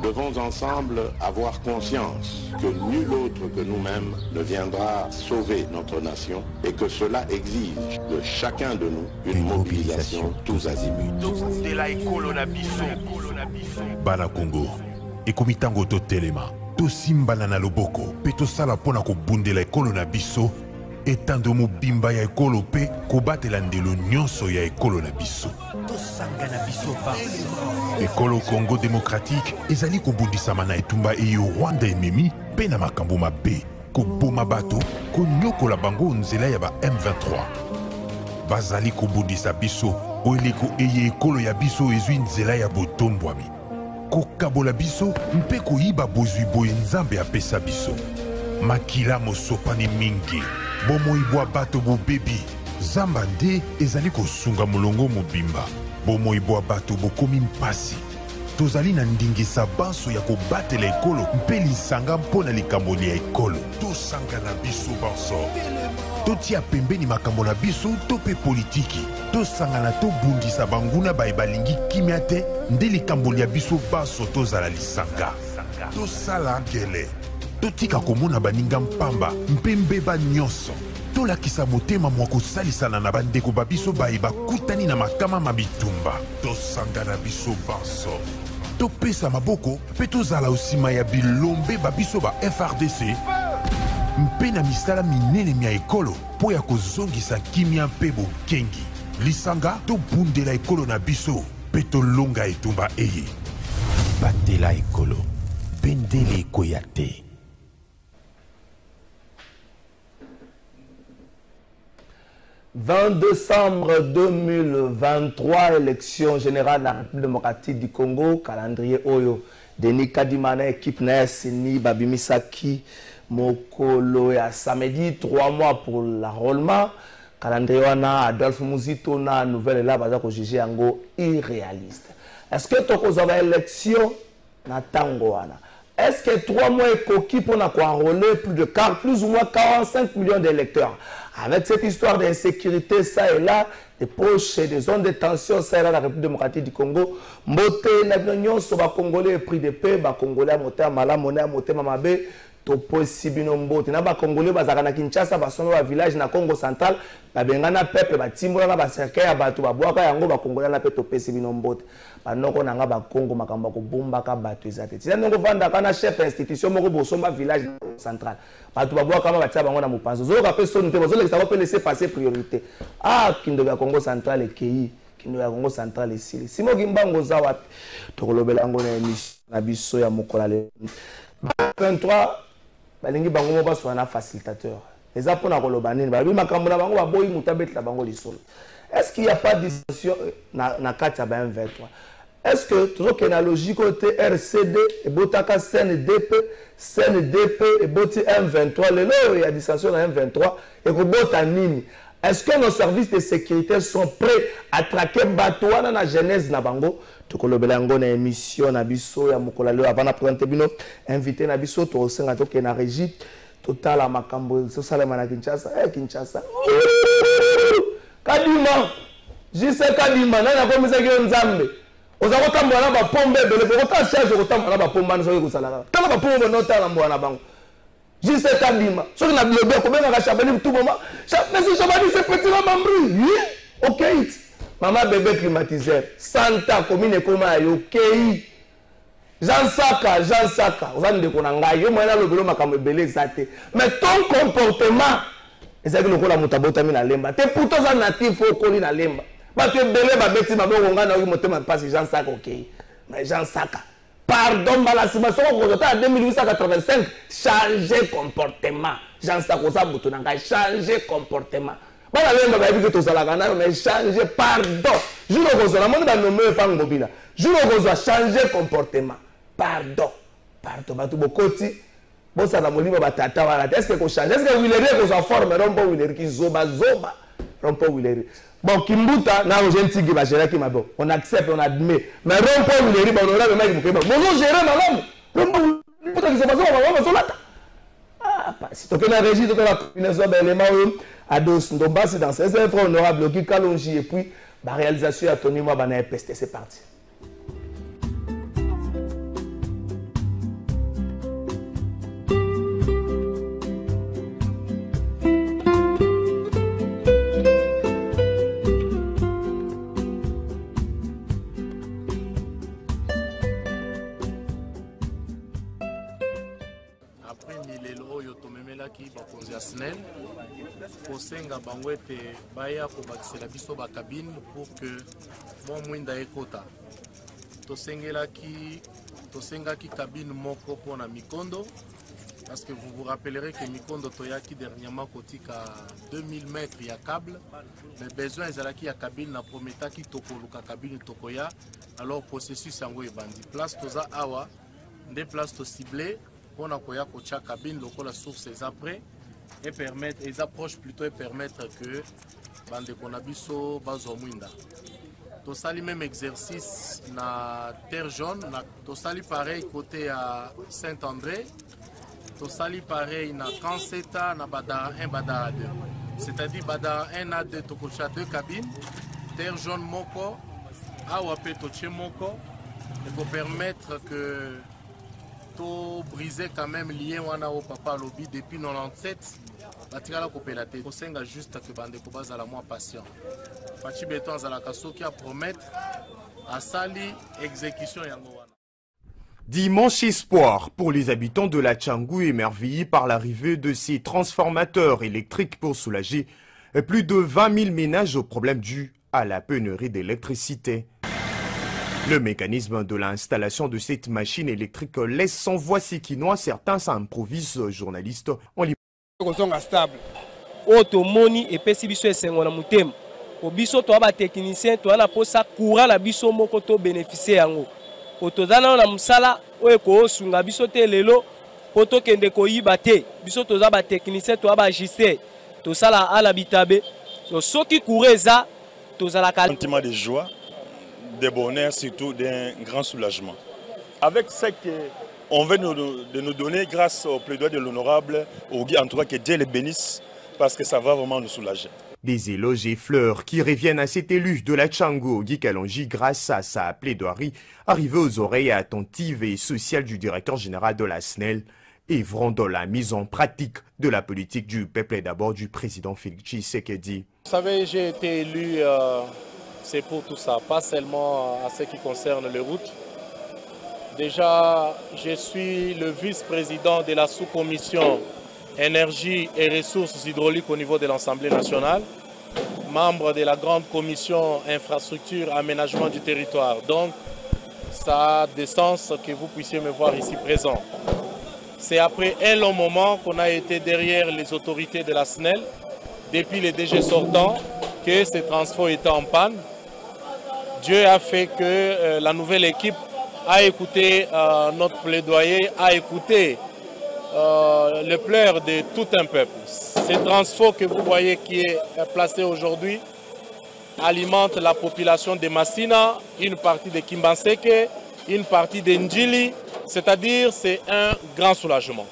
devons ensemble avoir conscience que nul autre que nous-mêmes ne viendra sauver notre nation et que cela exige de chacun de nous une mobilisation tous azimuts. Bana Congo, ekomitango to telema, to simbala na loboko, pe to sala pona ko bundela ekolo na biso, etando mobimba ya ekolo pe ko batela ndelo nyonso ya ekolo na biso. To sanga na biso basi. Ekolo Congo démocratique ezali ko bundisama na etumba eyo Rwanda ememi pe na makambo mabe, ko boma bato, ko nyokola bango nzela ya ba M23. Bazali ko bundisa biso, oeleko eye ekolo ya biso ezwi nzela ya botombwami. Kokabola biso mpe koyiba bozwi boye nzambe apesa biso. Makila mosopani mingi, bomoibwa bato bobebi, zamba nde ezali kosunga molongo mobimba. Bomoibwa bato bokomi mpasi. Tozali na ndingisa banso ya kobatela ekolo mpe lisanga mpona likamboli ya ekolo. Tosanga na biso banso. Totia pembeni makambo na biso to pe politiki. Tosangana tobundisa banguna baye balingi kimia te nde likamboli ya biso banso tozala lisanga. Tosala ngele. Totika komona baninga mpamba mpe mbeba nyonso. Tolakisa motema mwa kosalisana na bandeko babiso baye bakutani na makama mabitumba. Tosanga na biso banso. Topesa maboko mpe tozala osima ya bilombe babiso ba FRDC mpe na misala minene mia ekolo po ya kozongisa kimia mpe bokengi. Lisanga tobundela ekolo na biso mpe tolonga etumba eye. Batela ekolo, bendele ekoya te. « 20 décembre 2023, élection générale de la République démocratique du Congo, calendrier Oyo, Denis Kadimana, équipe NES, Ni Babimisaki, Mokolo et à samedi, 3 mois pour l'enrôlement. Calendrier Wana, Adolphe Mouzito, na nouvelle là, Bazako jugé Ango irréaliste. Est-ce que tu as une élection na Tango Wana? Est-ce que 3 mois est coquille pour enrôler plus ou moins 45 millions d'électeurs? Avec cette histoire d'insécurité, ça et là, des poches et des zones de tension, ça et là, la République démocratique du Congo, Moté, Nabignon, Soba Congolais, prix de paix, Congolais, Moté, Mala, Moné, Moté, Mamabé, Topo, Sibino, Mbote, Naba Congolais, Bazarana Kinshasa, Basono, village, na Congo central, Babengana, Peuple, Batimbola, Baserkaya, Batu, Baboaka, Yango, Congolais, na Topo, Sibino, Mbote. Banoko nanga ba Congo makamba ko bomba ka batu ezate. Tia ndoko vanda kana chef institution moko bosomba village central. Batu babwa kama batia bango na mupanzo. Zo ka personne te bozo lekisa ko laisser passer priorité. Ah kindo ya Congo central ekei, kindo ya Congo central esili. Simo kimbango za wapi? Tokolobela ngo na émission na biso ya mokola le 23 balingi bango mo baso na facilitateur. Eza pona koloba nini? Ba bi makambo na bango ba boyi mutabetla bango lisolo. Est-ce qu'il n'y a pas de distinction na kati ya 23? Est-ce que tu as une logique côté RCD et Botaka CNDP et Boti M23? Il y a distinction dans M23 et Bota Nini. Est-ce que nos services de sécurité sont prêts à traquer Batouana na Genèse na Bango? Tu as une émission na biso ya mokolale avant de présenter bino invité na biso to senga to na régie total à makambo so salama na Kinshasa. Kinshasa. Kadima. Jise Kadima na komisa ki nzambe. Ozako tambola ba pombe bele ko ta charge ko tambola ba pomba nso ko sala. Tala ba pombe no tala mbwana bango. Jise Kadima. So na blobe ko benga ka chabani tout moment. Mais si chabani c'est petit la mambri. OK. Maman bébé climatiseur. Santa commune koma yo OK. Jean Saka. Ozande ko na ngai yo mwana lobelo makambo bele zate. Mais ton comportement ezaki lokola mutabota mina lemba. Te puto za natif okoli na lemba. Ba tu belé ba beti ba bonga na motema passe Jean Saka OK. Mais Jean Saka. Pardon balasima soko ko ta 2885 changer comportement. Jean Saka ça buto na ngai changer comportement. Ba la lemba ba biso to sala kana mais changer pardon. Juno ko so la monde ba nommer pa ngobila. Juno ko so changer comportement. Pardon. Ba tu bokoti. Bon ça la molima batata wala. Est-ce que ko changer? Est-ce que Willeri ko so forme rompo Willeri ki zoba rompo Willeri. Bon, Kimbuta, na gentil va gérer qui m'a bon. On accepte, on admet. Mais rompo Willeri, bon, on aura le mec qui m'a bon. Bonjour, gérer ma l'homme. Rompo Willeri, qui se passe, on va se battre. Ah, si tu as régi, tu as la combinaison d'éléments à dos. Donc, c'est dans ces infos honorables qui calongi et puis, la réalisation à Tony Moi, c'est parti. bango ete baya kobakisela biso bakabine pour que mwa mwinda ekota. Tosengaki cabine moko mpona Mikondo, parce que vous vous rappellerez que Mikondo toyaki dernièrement kotika 2000 mètres ya câble, mais besoin ezalaki ya cabine na prometaki tokoluka cabine tokoya, alors processus yango ebandi. Place toza awa, nde place to ciblé mpona koya kotia cabine lokola source eza prêt et permettre, les approches plutôt et permettre que bandeko na biso bazwa mwinda. Tosali même exercice na terre jaune, tosali pareil côté à Saint-André, tosali pareil na Kanseta, na Badara 1, Badara 2. C'est-à-dire Badara 1 na 2 tokocha 2 cabines, terre jaune moko, awa pe toche moko, et pour permettre que to briser quand même lien wana au papa lobby depuis 97, batikala kopelate. Kosenga juste que bandeko bazala moins patient. Fachi beton zalaka soki a promettre à sali exécution yango wana. Dimanche espoir pour les habitants de la Tchangou émerveillés par l'arrivée de ces transformateurs électriques pour soulager plus de 20 000 ménages aux problèmes dus à la pénurie d'électricité. Le mécanisme de l'installation de cette machine électrique laisse sans voix séquinois. Certains s'improvisent journalistes en stable. Automoni et pesibiso esengo na mutema. Obiso to aba technicien to ana posa courant la biso moko to bénéficier yango. Otozana na musala oyo ko sunga biso te lelo poto kende ko yiba te. Biso toza ba technicien to aba ajuster. To sala ala bitabe. So soki coureza tozala ka sentiment de joie, de bonheur, surtout d'un grand soulagement. Avec ce qu'on veut de nous donner grâce au plaidoyer de l'honorable, en tout cas que Dieu les bénisse, parce que ça va vraiment nous soulager. Des éloges et fleurs qui reviennent à cet élu de la Tchangou, Guy Kalonji, grâce à sa plaidoirie arrivée aux oreilles attentives et sociales du directeur général de la SNEL, œuvrant dans la mise en pratique de la politique du peuple et d'abord du président Félix Tshisekedi. Vous savez, j'ai été élu, c'est pour tout ça, pas seulement à ce qui concerne les routes. Déjà, je suis le vice-président de la sous-commission énergie et ressources hydrauliques au niveau de l'Assemblée nationale, membre de la grande commission infrastructure aménagement du territoire. Donc, ça a des sens que vous puissiez me voir ici présent. C'est après un long moment qu'on a été derrière les autorités de la SNEL, depuis les DG sortants, que ces transports étaient en panne. Dieu a fait que la nouvelle équipe a écouté notre plaidoyer, a écouté le pleur de tout un peuple. Ce transfert que vous voyez qui est placé aujourd'hui alimente la population de Massina, une partie de Kimbanseke, une partie de Ndjili, c'est-à-dire c'est un grand soulagement.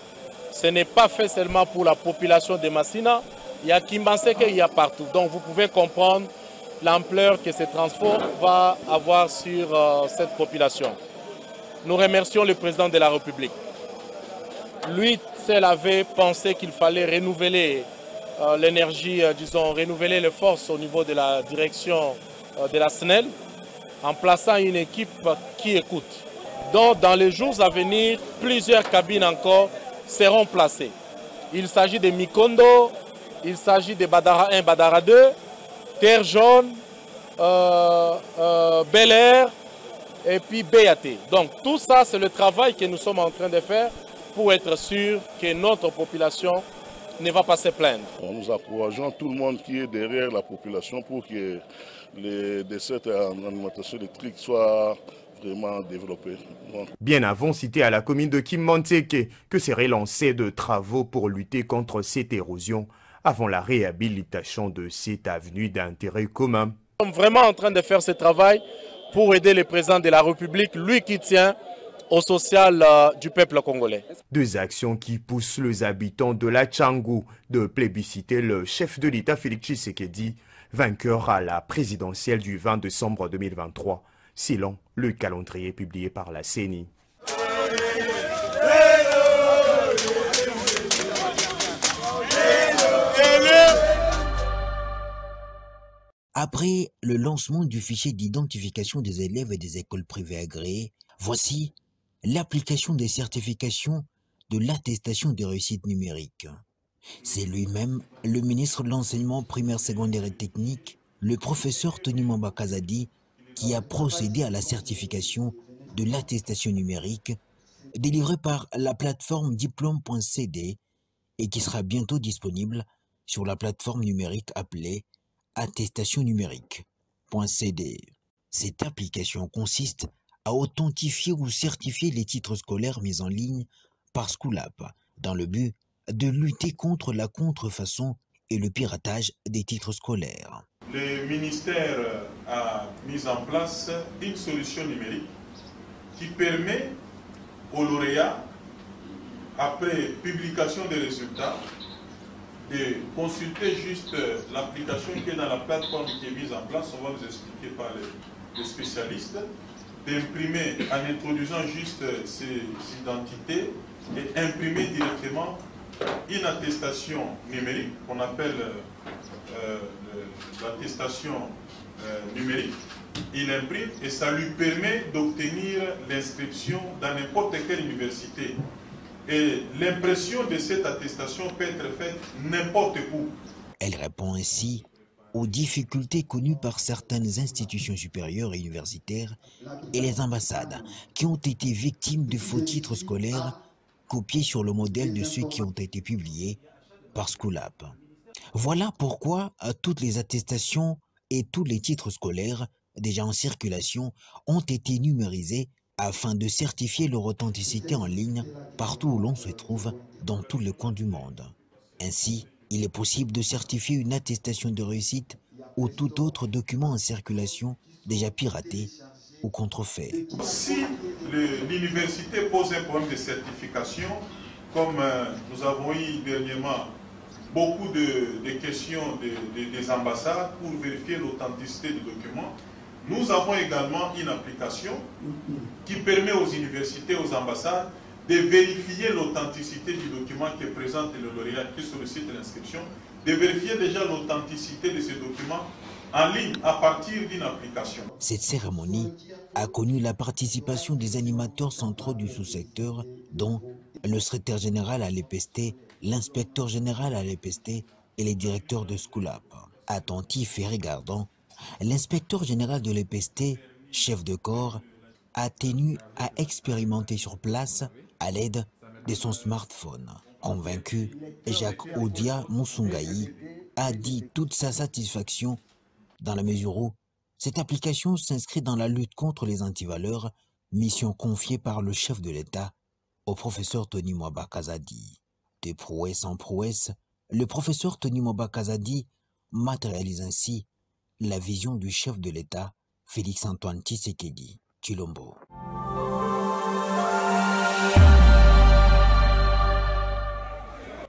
Ce n'est pas fait seulement pour la population de Massina, il y a Kimbanseke, il y a partout. Donc vous pouvez comprendre l'ampleur que ce transport va avoir sur cette population. Nous remercions le président de la République. Lui seul avait pensé qu'il fallait renouveler l'énergie, disons, renouveler les forces au niveau de la direction de la SNEL en plaçant une équipe qui écoute. Donc, dans les jours à venir, plusieurs cabines encore seront placées. Il s'agit de Mikondo, il s'agit de Badara 1, Badara 2, Terre Jaune, Bel Air et puis BAT. Donc, tout ça, c'est le travail que nous sommes en train de faire pour être sûr que notre population ne va pas se plaindre. Nous encourageons tout le monde qui est derrière la population pour que cette alimentation électrique soit vraiment développée. Bien avant, cité à la commune de Kimbanseke, que serait lancé de travaux pour lutter contre cette érosion avant la réhabilitation de cette avenue d'intérêt commun. Nous sommes vraiment en train de faire ce travail pour aider le président de la République, lui qui tient au social du peuple congolais. Deux actions qui poussent les habitants de la Tchangou de plébisciter le chef de l'État Félix Tshisekedi, vainqueur à la présidentielle du 20 décembre 2023, selon le calendrier publié par la CENI. Après le lancement du fichier d'identification des élèves et des écoles privées agréées, voici l'application des certifications de l'attestation des réussites numériques. C'est lui-même, le ministre de l'Enseignement primaire, secondaire et technique, le professeur Tony Mwamba Kazadi, qui a procédé à la certification de l'attestation numérique délivrée par la plateforme diplôme.cd et qui sera bientôt disponible sur la plateforme numérique appelée attestation numérique.cd. Cette application consiste à authentifier ou certifier les titres scolaires mis en ligne par Schoolap dans le but de lutter contre la contrefaçon et le piratage des titres scolaires. Le ministère a mis en place une solution numérique qui permet aux lauréats, après publication des résultats, de consulter juste l'application qui est dans la plateforme qui est mise en place, on va vous expliquer par les spécialistes, d'imprimer en introduisant juste ces identités et imprimer directement une attestation numérique qu'on appelle l'attestation numérique. Il imprime et ça lui permet d'obtenir l'inscription dans n'importe quelle université. Et l'impression de cette attestation peut être faite n'importe où. Elle répond ainsi aux difficultés connues par certaines institutions supérieures et universitaires et les ambassades qui ont été victimes de faux titres scolaires copiés sur le modèle de ceux qui ont été publiés par Schoolap. Voilà pourquoi toutes les attestations et tous les titres scolaires déjà en circulation ont été numérisés afin de certifier leur authenticité en ligne partout où l'on se trouve dans tous les coins du monde. Ainsi, il est possible de certifier une attestation de réussite ou tout autre document en circulation déjà piraté ou contrefait. Si l'université pose un problème de certification, comme nous avons eu dernièrement beaucoup de questions des ambassades pour vérifier l'authenticité du document, nous avons également une application qui permet aux universités, aux ambassades, de vérifier l'authenticité du document qui présente le lauréat qui sollicite l'inscription, de vérifier déjà l'authenticité de ce document en ligne à partir d'une application. Cette cérémonie a connu la participation des animateurs centraux du sous-secteur, dont le secrétaire général à l'EPST, l'inspecteur général à l'EPST et les directeurs de Schoolap. Attentif et regardant, l'inspecteur général de l'EPST, chef de corps, a tenu à expérimenter sur place à l'aide de son smartphone. Convaincu, Jacques Odia Moussungaï a dit toute sa satisfaction dans la mesure où cette application s'inscrit dans la lutte contre les antivaleurs, mission confiée par le chef de l'État au professeur Tony Mwamba Kazadi. De prouesse en prouesse, le professeur Tony Mwamba Kazadi matérialise ainsi la vision du chef de l'État, Félix-Antoine Tshisekedi Tshilombo.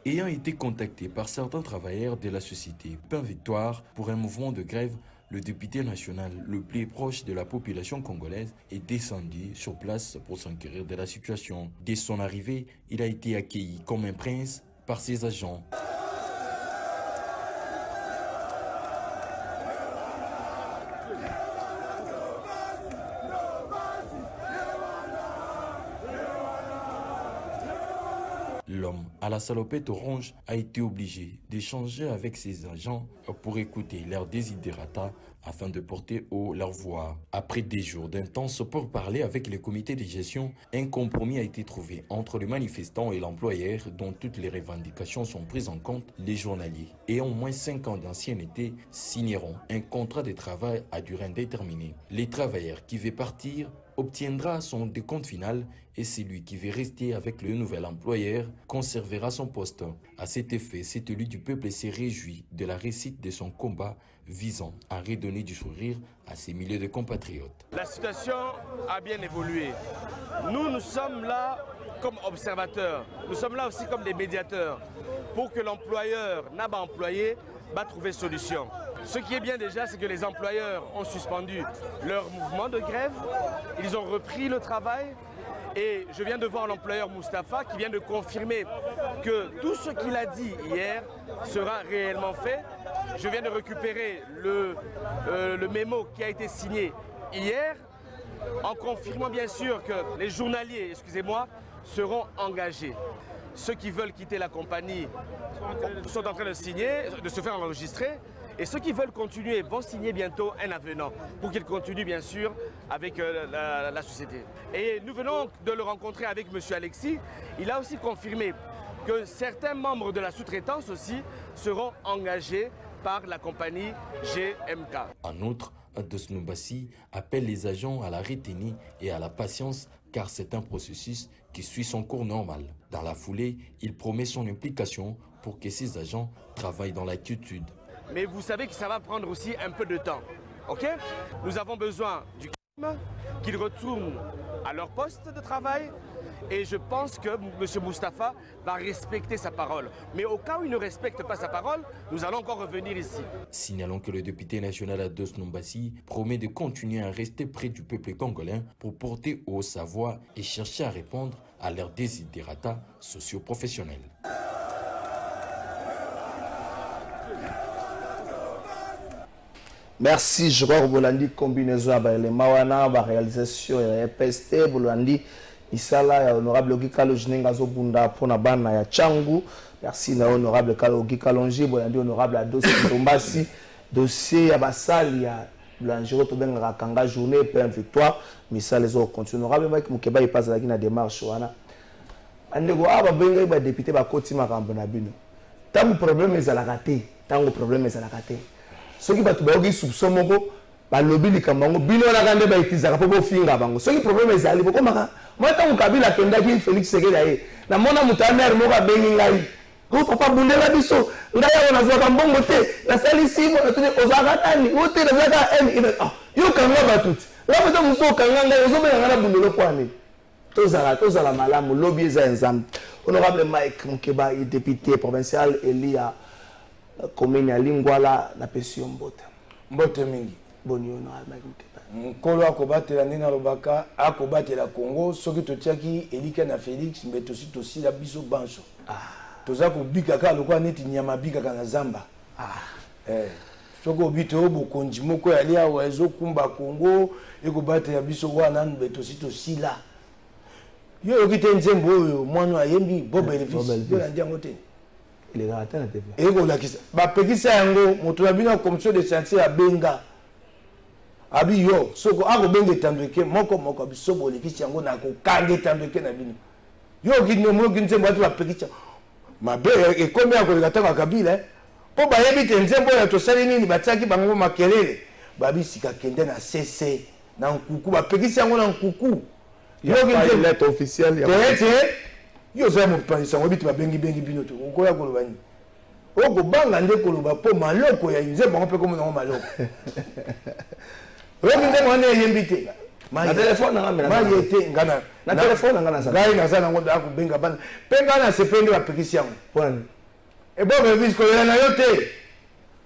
Ayant été contacté par certains travailleurs de la société Pain Victoire pour un mouvement de grève, le député national le plus proche de la population congolaise est descendu sur place pour s'enquérir de la situation. Dès son arrivée, il a été accueilli comme un prince par ses agents. L'homme à la salopette orange a été obligé d'échanger avec ses agents pour écouter leurs desiderata afin de porter haut leur voix. Après des jours d'intenses pourparlers avec le comité de gestion, un compromis a été trouvé entre le manifestant et l'employeur dont toutes les revendications sont prises en compte. Les journaliers ayant au moins 5 ans d'ancienneté signeront un contrat de travail à durée indéterminée. Les travailleurs qui veulent partir obtiendra son décompte final et celui qui veut rester avec le nouvel employeur conservera son poste. À cet effet, cet élu du peuple s'est réjoui de la réussite de son combat visant à redonner du sourire à ses milliers de compatriotes. La situation a bien évolué. Nous sommes là comme observateurs. Nous sommes là aussi comme des médiateurs pour que l'employeur n'a pas employé va trouver solution. Ce qui est bien déjà, c'est que les employeurs ont suspendu leur mouvement de grève, ils ont repris le travail et je viens de voir l'employeur Moustapha qui vient de confirmer que tout ce qu'il a dit hier sera réellement fait. Je viens de récupérer le mémo qui a été signé hier en confirmant bien sûr que les journaliers, excusez-moi, seront engagés. ceux qui veulent quitter la compagnie sont en train de signer, de se faire enregistrer. Et ceux qui veulent continuer vont signer bientôt un avenant pour qu'ils continuent bien sûr avec la société. Et nous venons de le rencontrer avec M. Alexis. Il a aussi confirmé que certains membres de la sous-traitance aussi seront engagés par la compagnie GMK. En outre, Adosnombassi appelle les agents à la retenue et à la patience car c'est un processus qui suit son cours normal. Dans la foulée, il promet son implication pour que ces agents travaillent dans la quiétude. Mais vous savez que ça va prendre aussi un peu de temps. Ok? Nous avons besoin du calme, qu'ils retournent à leur poste de travail. Et je pense que M. Moustapha va respecter sa parole. Mais au cas où il ne respecte pas sa parole, nous allons encore revenir ici. Signalons que le député national Adosnombassi promet de continuer à rester près du peuple congolais pour porter haut sa voix et chercher à répondre à leurs desiderata socio-professionnels. Merci, Jérôme Bolandi, combinaison avec les Mawana, la réalisation et PST, Bolandi, Isala, honorable Ogikalo Jinengazo Bunda, Ponabana, ya Changu. Merci, honorable Kalo Ogikalonji, Bolandi, honorable Ados Ndombassi, dossier Abasali, Blanjiro Toben Rakanga, journée, plein victoire, Missal les autres continuent. Honorable Mike Mukeba, il passe à la démarche. Andego, Ababenga, il député, Bakoti Makambonabino. Tant que problème est à la raté, tant que problème est à la raté. Ceux qui battent les soupçons, les lobbies de Kambango, Bino la grande bêtise, la pauvre fille Bango. Ceux qui problème est allé, pourquoi moi, tant que Kabila Kendaki, Félix Seguelaï, la mona mutaner, Moga Bengingaï, oh papa Boundé la biso, Ndaya on a vu un bon côté, la salle ici, on a tenu aux Agatani, où t'es les Agatani, yo Kanga Batout, là peut-être vous êtes Kanga, vous avez un Boundé le poignet. Tozala Malam, lobby Zenzam, honorable Mike Mukeba, député provincial, Elia. Commune ya Lingwala na pesio mbote. Mbote mingi. Bonio na Mike Mukeba. Mkolo akobatela nina lobaka, akobatela Congo, soki totiaki Elika na Félix, mbeto si tosi la biso bancho. Toza ko bika ka lokwa neti nyama bika kana zamba. Soko bito obo konji moko ya lia wezo kumba Congo, ekobatela biso wana mbeto si tosi la. Yo yokite nzembo oyo mwana ayembi Bob Elvis. Yo landia ngote. Il est raté na TV. Et ko lakisa. Ba pekisa yango moto ya bina commission de chantier ya benga. Abi yo soko ako benge tandweke moko bisobo lekisi yango na ko kange tandweke na bino. Yo kidno mo kinzembo atu ba pekisa. Mabe e komi ako lekatanga Kabila. Po ba yebi te nzembo ya to sali nini bataki bango makelele. Babi sika kende na CC na nkuku ba pekisa yango na nkuku. Yo kinzembo lettre officielle ya. Yo za mo panisa ngo bitu ba bengi bino to. Ko ya koloba ni. Oko banga nde koloba po maloko ya nzembo ngo pe ko mo maloko. Oyo nzembo ne yembite. Na téléphone nga mena. Ma yete ngana. Na téléphone nga na sa. Ngai na sana ngo da ku benga bana. Penga na se pende ba pekisi yango. Pon. E bo be visko na yo te.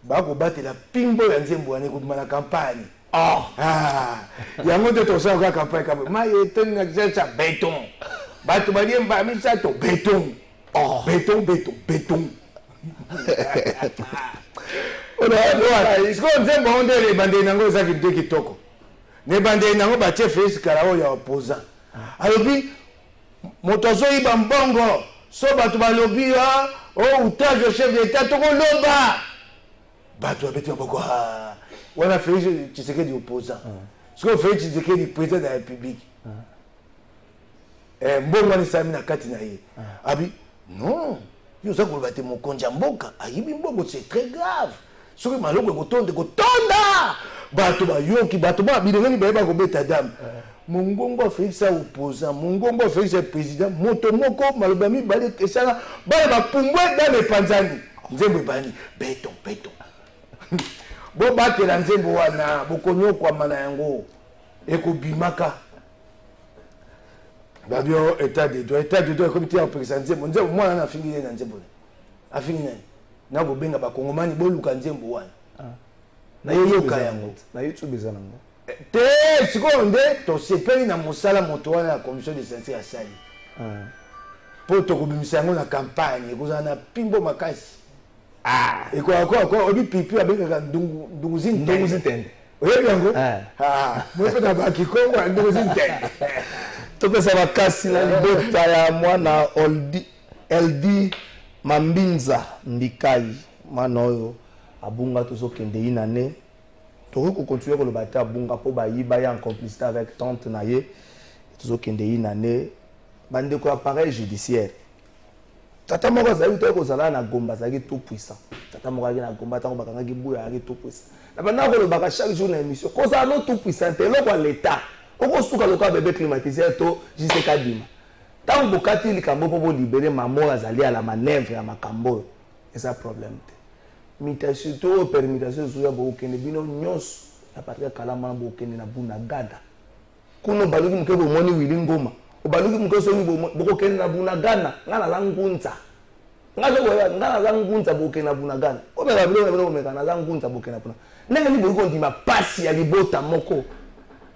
Ba ko batela pimbo ya nzembo ane ko na campagne. Yango de to sa ka campagne ka. Ma yete na zetsa béton. Bato balien ba misa to béton. Béton. Isko nzembo onde le bande nango za kidde kitoko. Ne bande nango ba chef Félix Kalao ya opposant. Alobi motozo iba mbongo so bato balobi outage au chef d'état to loba. Bato abeti mboko wana Félix Tshisekedi opposant. Isko Félix Tshisekedi président de la République. Mbongo ni sami na kati na ye. Abi non. Yo za ko bate mokonja mboka. Ayibi mbongo c'est très grave. Soki maloko kotonda. Bato ba yoki bato ba bidengi ba ko beta dame. Mongongo Félix a opposant, Mongongo Félix est président, moto moko malobami bale kesala ba pumbwe dans les panzani. Nzembo bani béton. Bo batela nzembo wana bokonyo kwa mana yango. Eko bimaka. Babio état de droit comité en président nzembo mwana na fingi na nzembo. Afingi nani? Na go benga ba kongomani boluka nzembo wana. Na yoka yango. Na YouTube zanango. Te sikonde to sepeli na mosala moto wana la commission de santé ya sali. Po to kubimisa yango na campagne kozana na pimbo makasi. Et quoi obi pipi abengaka ndungu zintende. Oyebi yango? Mo pe na ba kikongo ndungu zintende. Topesa makasi na libota ya mwana Oldi Elle dit Mambinza Ndikai Manoyo Abunga tozokende inane. Toko continuer le battre Abunga po ba yiba ya en complicité avec tante naye. Tozokende inane. Bande ko appareil judiciaire. Tata moko zali to ko zala na gomba zali tout puissant. Tata moko na gomba ta ko bakanga gibuya ali tout puissant. Na banda ko le baka chaque jour na émission. Ko za no tout puissant te lo kwa l'état. Oko suka loka bébé climatisé to JCK Dima. Tant bokati likambo po libérer maman azali à la manœuvre ya makambo. Et ça problème te. Mutation to permutation zuya bokende bino nyos na patria kalama bokende na buna gada. Kuno baluki mkebo moni wilingoma. Obaluki mkoso ni bokende na buna gana ngana langunza. Ngazo boya ngana langunza bokende na buna gana. Obela bilo mekana langunza bokende na buna. Ndenge ni boyiko ndima pasi ya libota moko.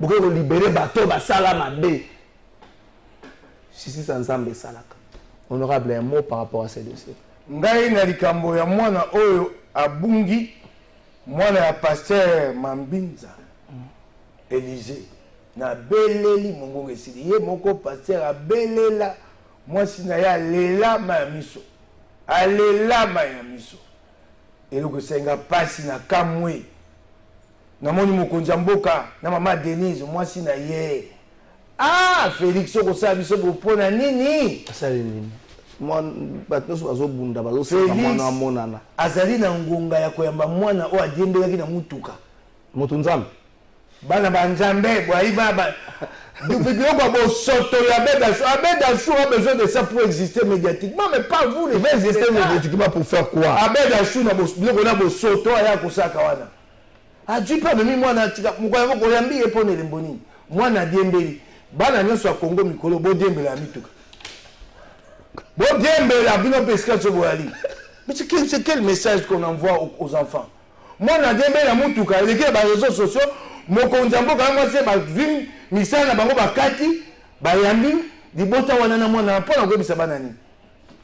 Bokende libérer bato basala mabe. Sisi Sanzambe salaka. Honorable, un mot par rapport à ces dossiers. Ngai na likambo ya mwana oyo abungi mwana ya pasteur Mambinza Élysée na beleli mongongo esili ye moko pasteur abelela mwasi na ya lela mamiso alela mamiso eloko senga pasi na kamwe na moni mokonzi mboka na mama Denise mwasi na ye Félix oko sa biso bopona nini asali nini moi batnos bazo bunda bazo sema mwana monana azali na ngonga ya koyamba mwana o adiembelaki na mutuka moto nzambe bana banzambe boyi baba biloko bosoto ya Abeda Chou a besoin de ça pour exister médiatiquement mais pas vous les va exister médiatiquement pour faire quoi Abeda Chou na biloko na bosoto aya kosaka wana adi pa memi mwana tika mukoya koyambi epone lemboni mwana diembeli bana nyonso ya Congo mikolo bo diembela mituka bo diembela bino pesca soboali mais c'est quel message qu'on envoie aux enfants mwana diembela mutuka eleke ba réseaux sociaux mokonzi mboka ngo se ba vim misana bango bakati bayambi libota wana na mwana mpona kobisa bana nini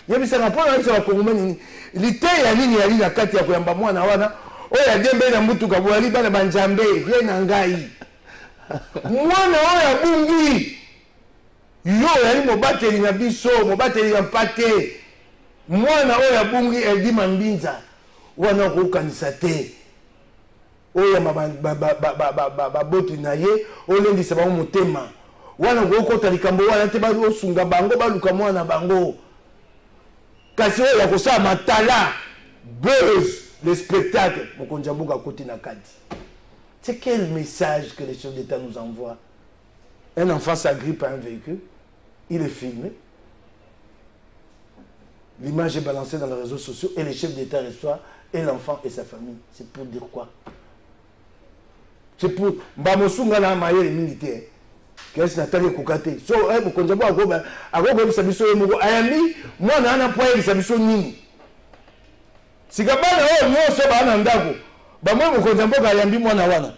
yebisa na mpona yebisa bakongoma nini lite ya nini yali na kati ya koyamba mwana wana oya diembela mutuka boali bana banjambe vie na ngai mwana oya bungi yo yali mobateli na biso mobateli ya mpate mwana oya bungi Eldi Mambinza wana kokanisa te oya baboti na ye olendisa bango motema wana kokota likambo wana te basunga bango baluka mwana bango kasi oya kosala matala buzz le spectacle mokonzi mboka koti na kati. C'est quel message que les chefs d'État nous envoient? Un enfant s'agrippe à un véhicule, il est filmé, l'image est balancée dans les réseaux sociaux et les chefs d'État reçoivent et l'enfant et sa famille. C'est pour dire quoi? C'est pour... Mbamosunga na maye les militaires. Qu'est-ce que Nathalie Koukate? So, vous connaissez pas à quoi vous savez sur le mot. Ayami, moi, on a un point, vous savez sur Nini. Si vous avez un mot, c'est un andako. Moi, je suis wana.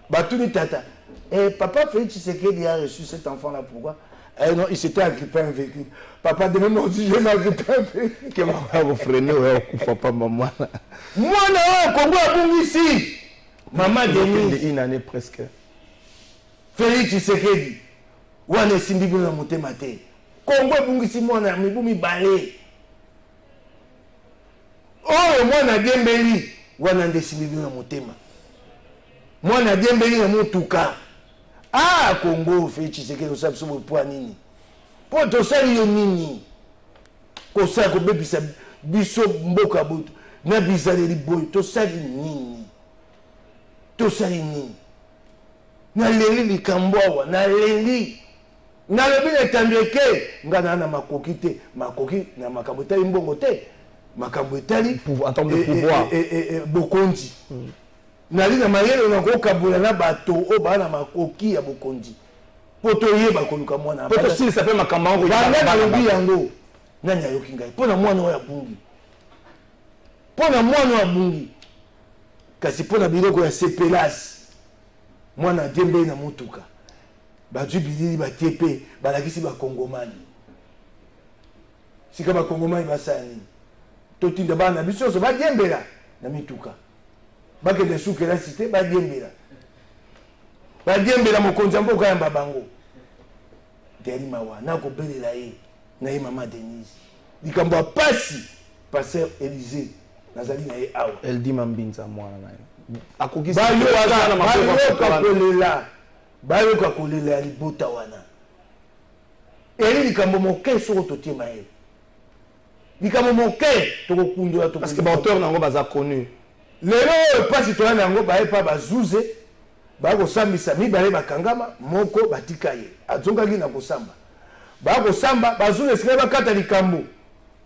Batuni tata. Et papa Félix Tshisekedi a reçu cet enfant-là. Pourquoi? Eh non, il s'était agrippé un véhicule. Papa de même dit, je m'ai agrippé un véhicule. Que maman vous freiner, il faut pas maman. Moi, non, Congo a bon ici. Maman Denise. Une année presque. Félix Tshisekedi. Wane simbi na motema te. Congo a bon ici, moi, na mi balé. Oh, moi, na Dembeli. Wana ndesimbi na motema mwana diembeli na mutuka Congo Félix Tshisekedi osabiso bopoa nini po tosali yo nini kosala kobebisa biso mboka butu na bizaleli boy tosali nini naleli likambo awa nalobi na etandeke nga na makoki te makoki na makambo etali mbongo te makambo etali en termes de pouvoir bokonzi nali na mayele na kokabula na bato o ba na makoki ya bokonzi po toyeba koluka mwana po si ça fait makambo ngo banga na lobi yango nani ayoki ngai po na mwana oya bungi kasi po na biloko ya sepelas mwana dembe na mutuka bazwi bilili batie pe balakisi bakongomani sika bakongomani basala nini totinda bana biso nyonso badiembela na mituka bakende sukela site badiembela mokonzi mboka yamba bango ndeli mawa nakobelela ye na ye mama Denise likambo ya pasi pasteur Élysée nazali na ye awa elle dit mambinza mwana na ye akokisi bayoka kolela ya libota wana eli likambo moke soko totiema ye likambo moke tokokundola parce que baauteur nango baza connu lelo oyo pasi toya na yango baye pa bazuze bakosambisa mibale bakangama moko batika ye azongaki na kosamba bakosamba bazuze esika bakata likambo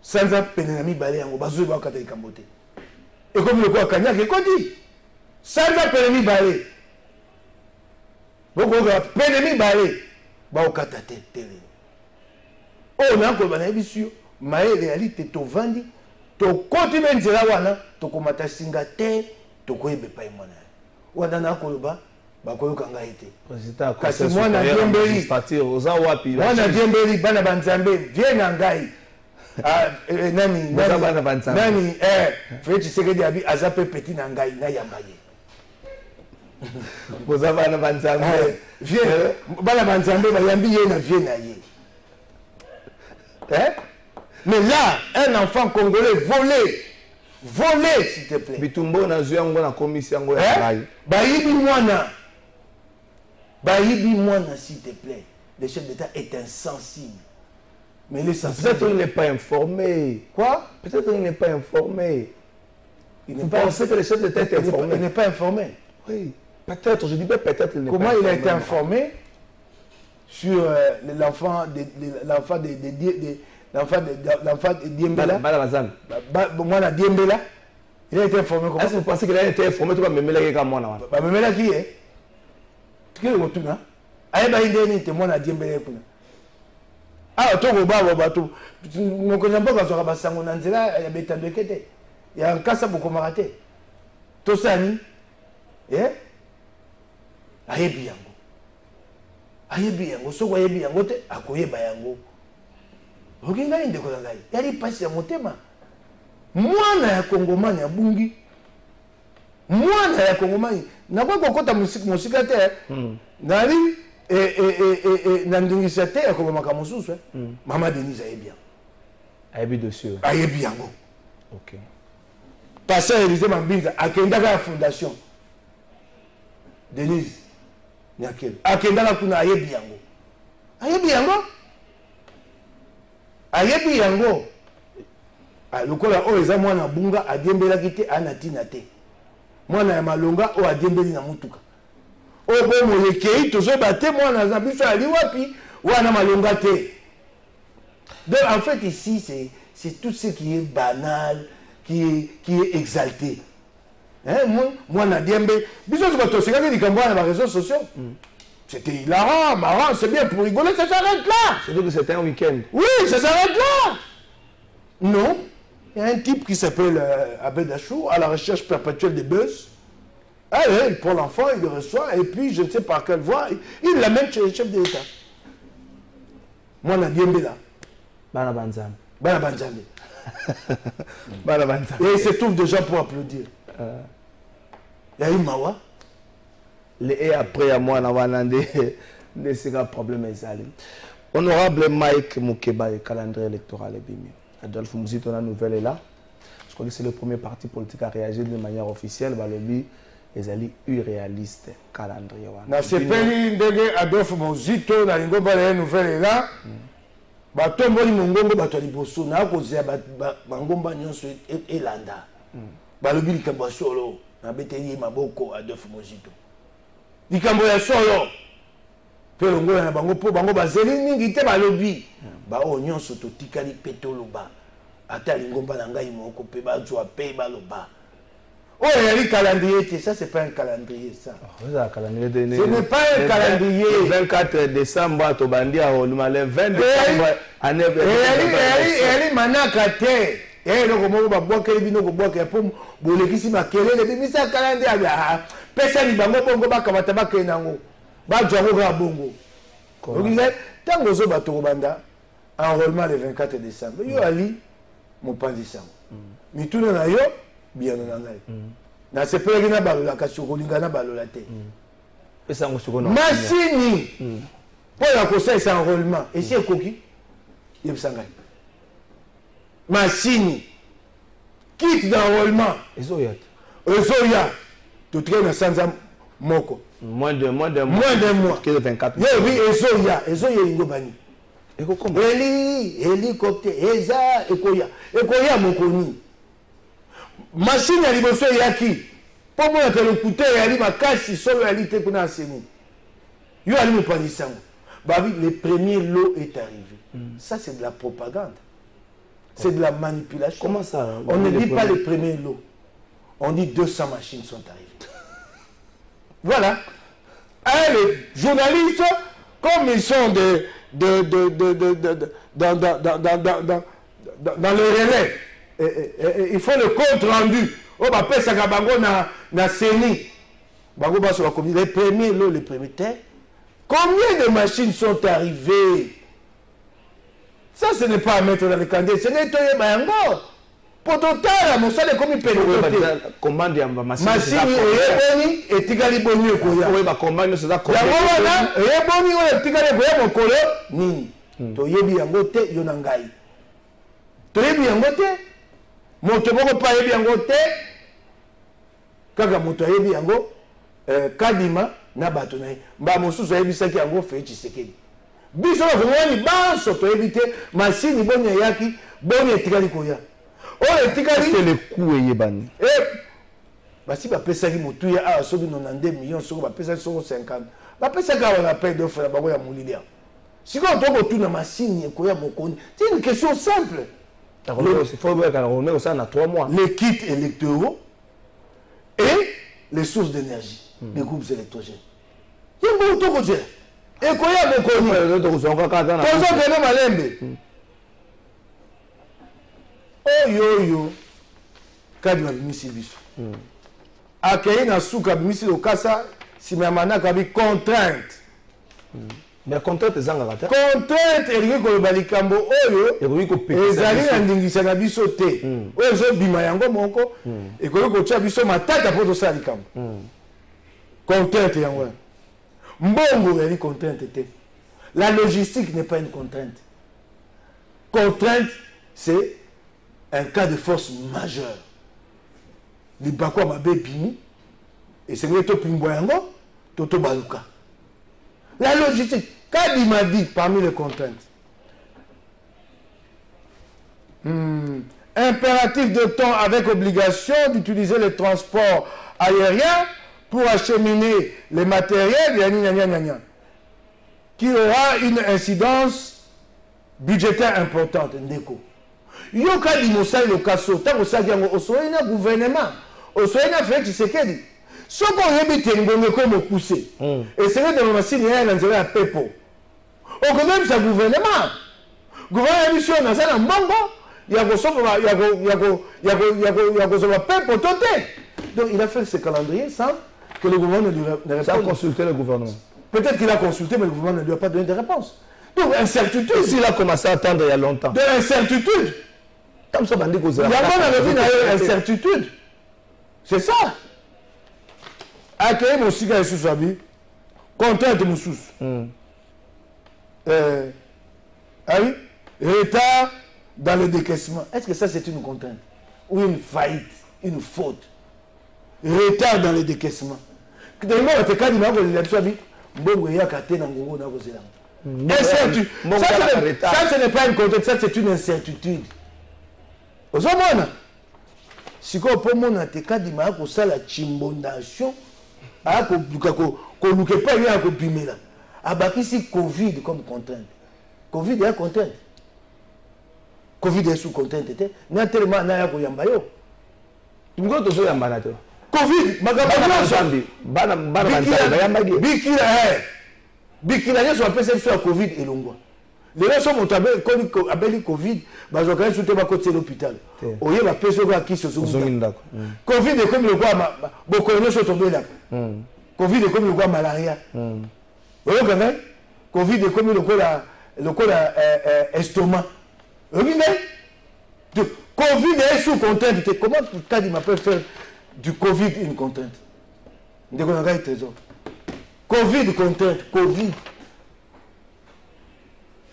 sanza pene na mibale yango bazuze bakata likambo te ekomi lokola kanyaka ekoti sanza pene mibale bokoyoka pene mibale baokata te tele oyo nakoloba na yebi sio mayele yali te tovandi tokoti me nzela wana tokomata singa te tokoyeba epai mwana wana nakoloba bakoyoka ngai te kasi mwana diembeli mwana diembeli bana banzambe vie na ngai nani Félix Tshisekedi abi aza pe petit na ngai nayamba ye boza bana banzambe bana banzambe bayambi ye na vie na ye mais là un enfant congolais volé s'il te plaît bitumbo na zwi yango na komisi yango ya ngai bayibi mwana s'il te plaît le chef d'état est insensible. Mais peut-être qu'il n'est pas informé. Quoi? Peut-être qu'il n'est pas informé. Vous pensez que le chef d'État est informé? Il n'est pas informé. Oui. Peut-être, je dis bien peut-être qu'il n'est pas informé. Comment il a été informé sur l'enfant de Diembela? Moi, la Diembela, il a été informé comment? Est-ce que vous pensez qu'il a été informé? Tu vas me mêler comme moi. Me mêler qui est? Qui est le retour? Aïe, bah, il est témoin à Diembela. Ah, tu vas bateau. Mon connaît pas quand on va s'en aller là, il y a des tables de il y a un cas ça beaucoup maraté. Tout ça ni, aïe bien. So quoi bien te akoye bayango. Okinga inde ko ngai. Yali pasi ya motema. Mwana ya Kongomani ya bungi. Mwana ya Kongomani. Na kwa kokota musika te. Nali nandingisa te akomaka mosusu Mama Denise bien. Ayebi dessus. Ayebi yango. OK. Pasteur Élysée Mambinza akendaka la fondation. Denise Nyakelo. Akendaka kuna ayebi yango. Ayebi yango. Lokola o eza mwana bunga adiembelaki te anatina te. Mwana ya malonga o adiembeli na mutuka. O bomo yekei tozo bate mwana za biso ali wapi wana malonga te. Donc en fait ici c'est tout ce qui est banal, qui est exalté. Hein, moi na diembe biso zo bato sika ni kambo na réseaux sociaux. C'était hilarant, marrant, c'est bien pour rigoler, ça s'arrête là. C'est-à-dire que c'était un week-end. Oui, ça s'arrête là. Non, il y a un type qui s'appelle Abed Achou, à la recherche perpétuelle des buzz. Ah, il prend l'enfant, il le reçoit, et puis je ne sais par quelle voie, il l'amène chez le chef de l'État. Moi, on a bien là. Bana Banzam. Bana Banzam. Et il se trouve des gens pour applaudir. Il y a eu Mawa. Et après, à moi, on a des problèmes. Honorable Mike Moukeba, et calendrier électoral. Adolphe Mouzito, la nouvelle est là. Je crois que c'est le premier parti politique à réagir de manière officielle. Le lobby les alliés irréalistes calendrier. C'est pas Adolphe Mouzito, la nouvelle est là. Batomboli mongongo batoli boso na kozia bangomba nyonso elanda. Balobi likambo solo na beteli maboko Adolphe Mouzito. Likambo ya solo. Pe longola na bango po bango bazeli ningi te balobi. Ba o nyonso totikali petoloba. Ata lingomba na ngai moko pe bazwa pe baloba. Oh, il y a le calendrier, ça c'est pas un calendrier ça. Ce n'est pas un calendrier. Le 24 décembre, le 20 décembre, année. Et manakate. Et le moment où baboke libino baboke ya pom bolekisi makelele bimisa calendrier ya pesa ni bango bongo bakamata bakenango. Bazwa ngo ga bongo. Okinga tango zo bato banda enrôlement le 24 décembre. Yo ali mopanzi sango. Mituna na yo bien nangai. Na sepelaki na balola kasi okolinga na balola te. Masini. Pour la conseil c'est enrôlement. Et si ekoki yebisa ngai. machine kit d'enrôlement ezoya totikali na sanza moko moins d'un mois que 24 oui ezoya elingo bani hélicoptère eza ekoya mokoni machine ya liboso eyaki mpo mona interlocuteur yali makasi solo yali te kuna aseni yo ali mopanzi yango babi le premier lot est arrivé. Ça c'est de la propagande, c'est de la manipulation. Comment ça? On ne dit pas le premier lot, on dit 200 machines sont arrivées. Voilà. Et les journalistes, comme ils sont dans le relais, il faut le compte rendu. Oh, bah, ça na CENI. Les premiers lots, les premiers terres. Combien de machines sont arrivées? Ça, ce n'est pas à mettre dans le candé. Ce n'est pas Bayango. Pour total, mon salaire comme il peut le commande ya machine. Machine oyeboni et tigali boni okoya. Oui, ba commande c'est ça. Ya wana oyeboni oye tigali boya mokolo nini. To yebi yango te yo na ngai. To yebi yango te. Moto moko pa yebi yango te. Kaka moto yebi yango kadima na bato na ye. Ba mosusu yebi saki yango fe Tshisekedi. Biso na komoni banso to yebi te machine boni yaki boni etikali koya. Oh, c'est le coût yebani. Bah si bapesaki motuya a sobi 92 millions soko bapesaki soko 50. Bapesaki on appelle de faire bago ya mulilia. Si quand on retourne na machine ekoya mokoni, c'est une question simple. Il faut voir qu'on met ça dans 3 mois. Les kits électoraux et les sources d'énergie des groupes électrogènes. Il y a beaucoup de choses. Ekoya mokoni. Tozo malembe. Oyo kadi wa bimisi biso akei na suka bimisi lokasa simamana kabi contrainte mais contrainte ezanga kata contrainte elingi koloba likambo oyo ezali na ndingisa na biso te oyo ezobima yango moko ekoki kotia biso matata mpo tosala likambo contrainte yango mbongo yali contrainte te. La logistique n'est pas une contrainte. Contrainte c'est un cas de force majeure. Libakwa mabe pini et c'est que to pimboyango toto baluka. La logistique, Kadi m'a dit parmi les contraintes. Impératif de temps avec obligation d'utiliser les transports aériens pour acheminer les matériels qui aura une incidence budgétaire importante. Ndeko. Yo kadi mosali le kaso ta mosali yango osoyi na gouvernement osoyi na Félix Tshisekedi soko yebi tengonge ko mo pousser et c'est de la machine ya na nzela ya pepo o ko même sa gouvernement mission na sana mbongo ya ko soko ya ko soba pepo toté. Donc il a fait ce calendrier sans que le gouvernement ne réponde. Consulter le gouvernement. Peut-être qu'il a consulté mais le gouvernement ne lui a pas donné de réponse. Donc incertitude. S'il a commencé à attendre il y a longtemps. De l'incertitude. Comme ça, bandit cause. Il y a une incertitude. C'est ça. Accueillir mon cigare et sous-sabi. Contrainte mon sous. Ah oui. Retard dans le décaissement. Est-ce que ça c'est une contrainte? Ou une faillite? Une faute? Retard dans le décaissement. Ça ce n'est pas une contrainte, ça c'est une incertitude. Ozomona siko po mona te kadima ko sala chimbondation ako ko luke pa ya ko bimela abakisi Covid comme contrainte. Covid est contrainte. Covid est sous contrainte te na tellement na ya ko yamba yo ngoto so yamba na to Covid magaba sambi bana yamba gi bikila yeso apesa so Covid elongwa. Les gens sont montés avec Covid, ils ont soutenu l'hôpital. Oye va peser qui se sont Covid est comme le quoi beaucoup de sont tombés là. Covid est comme le quoi malaria. Covid est comme le quoi estomac. Covid est sous contrainte. Comment Kadi m'appelle faire du Covid une contrainte? Covid contrainte, Covid.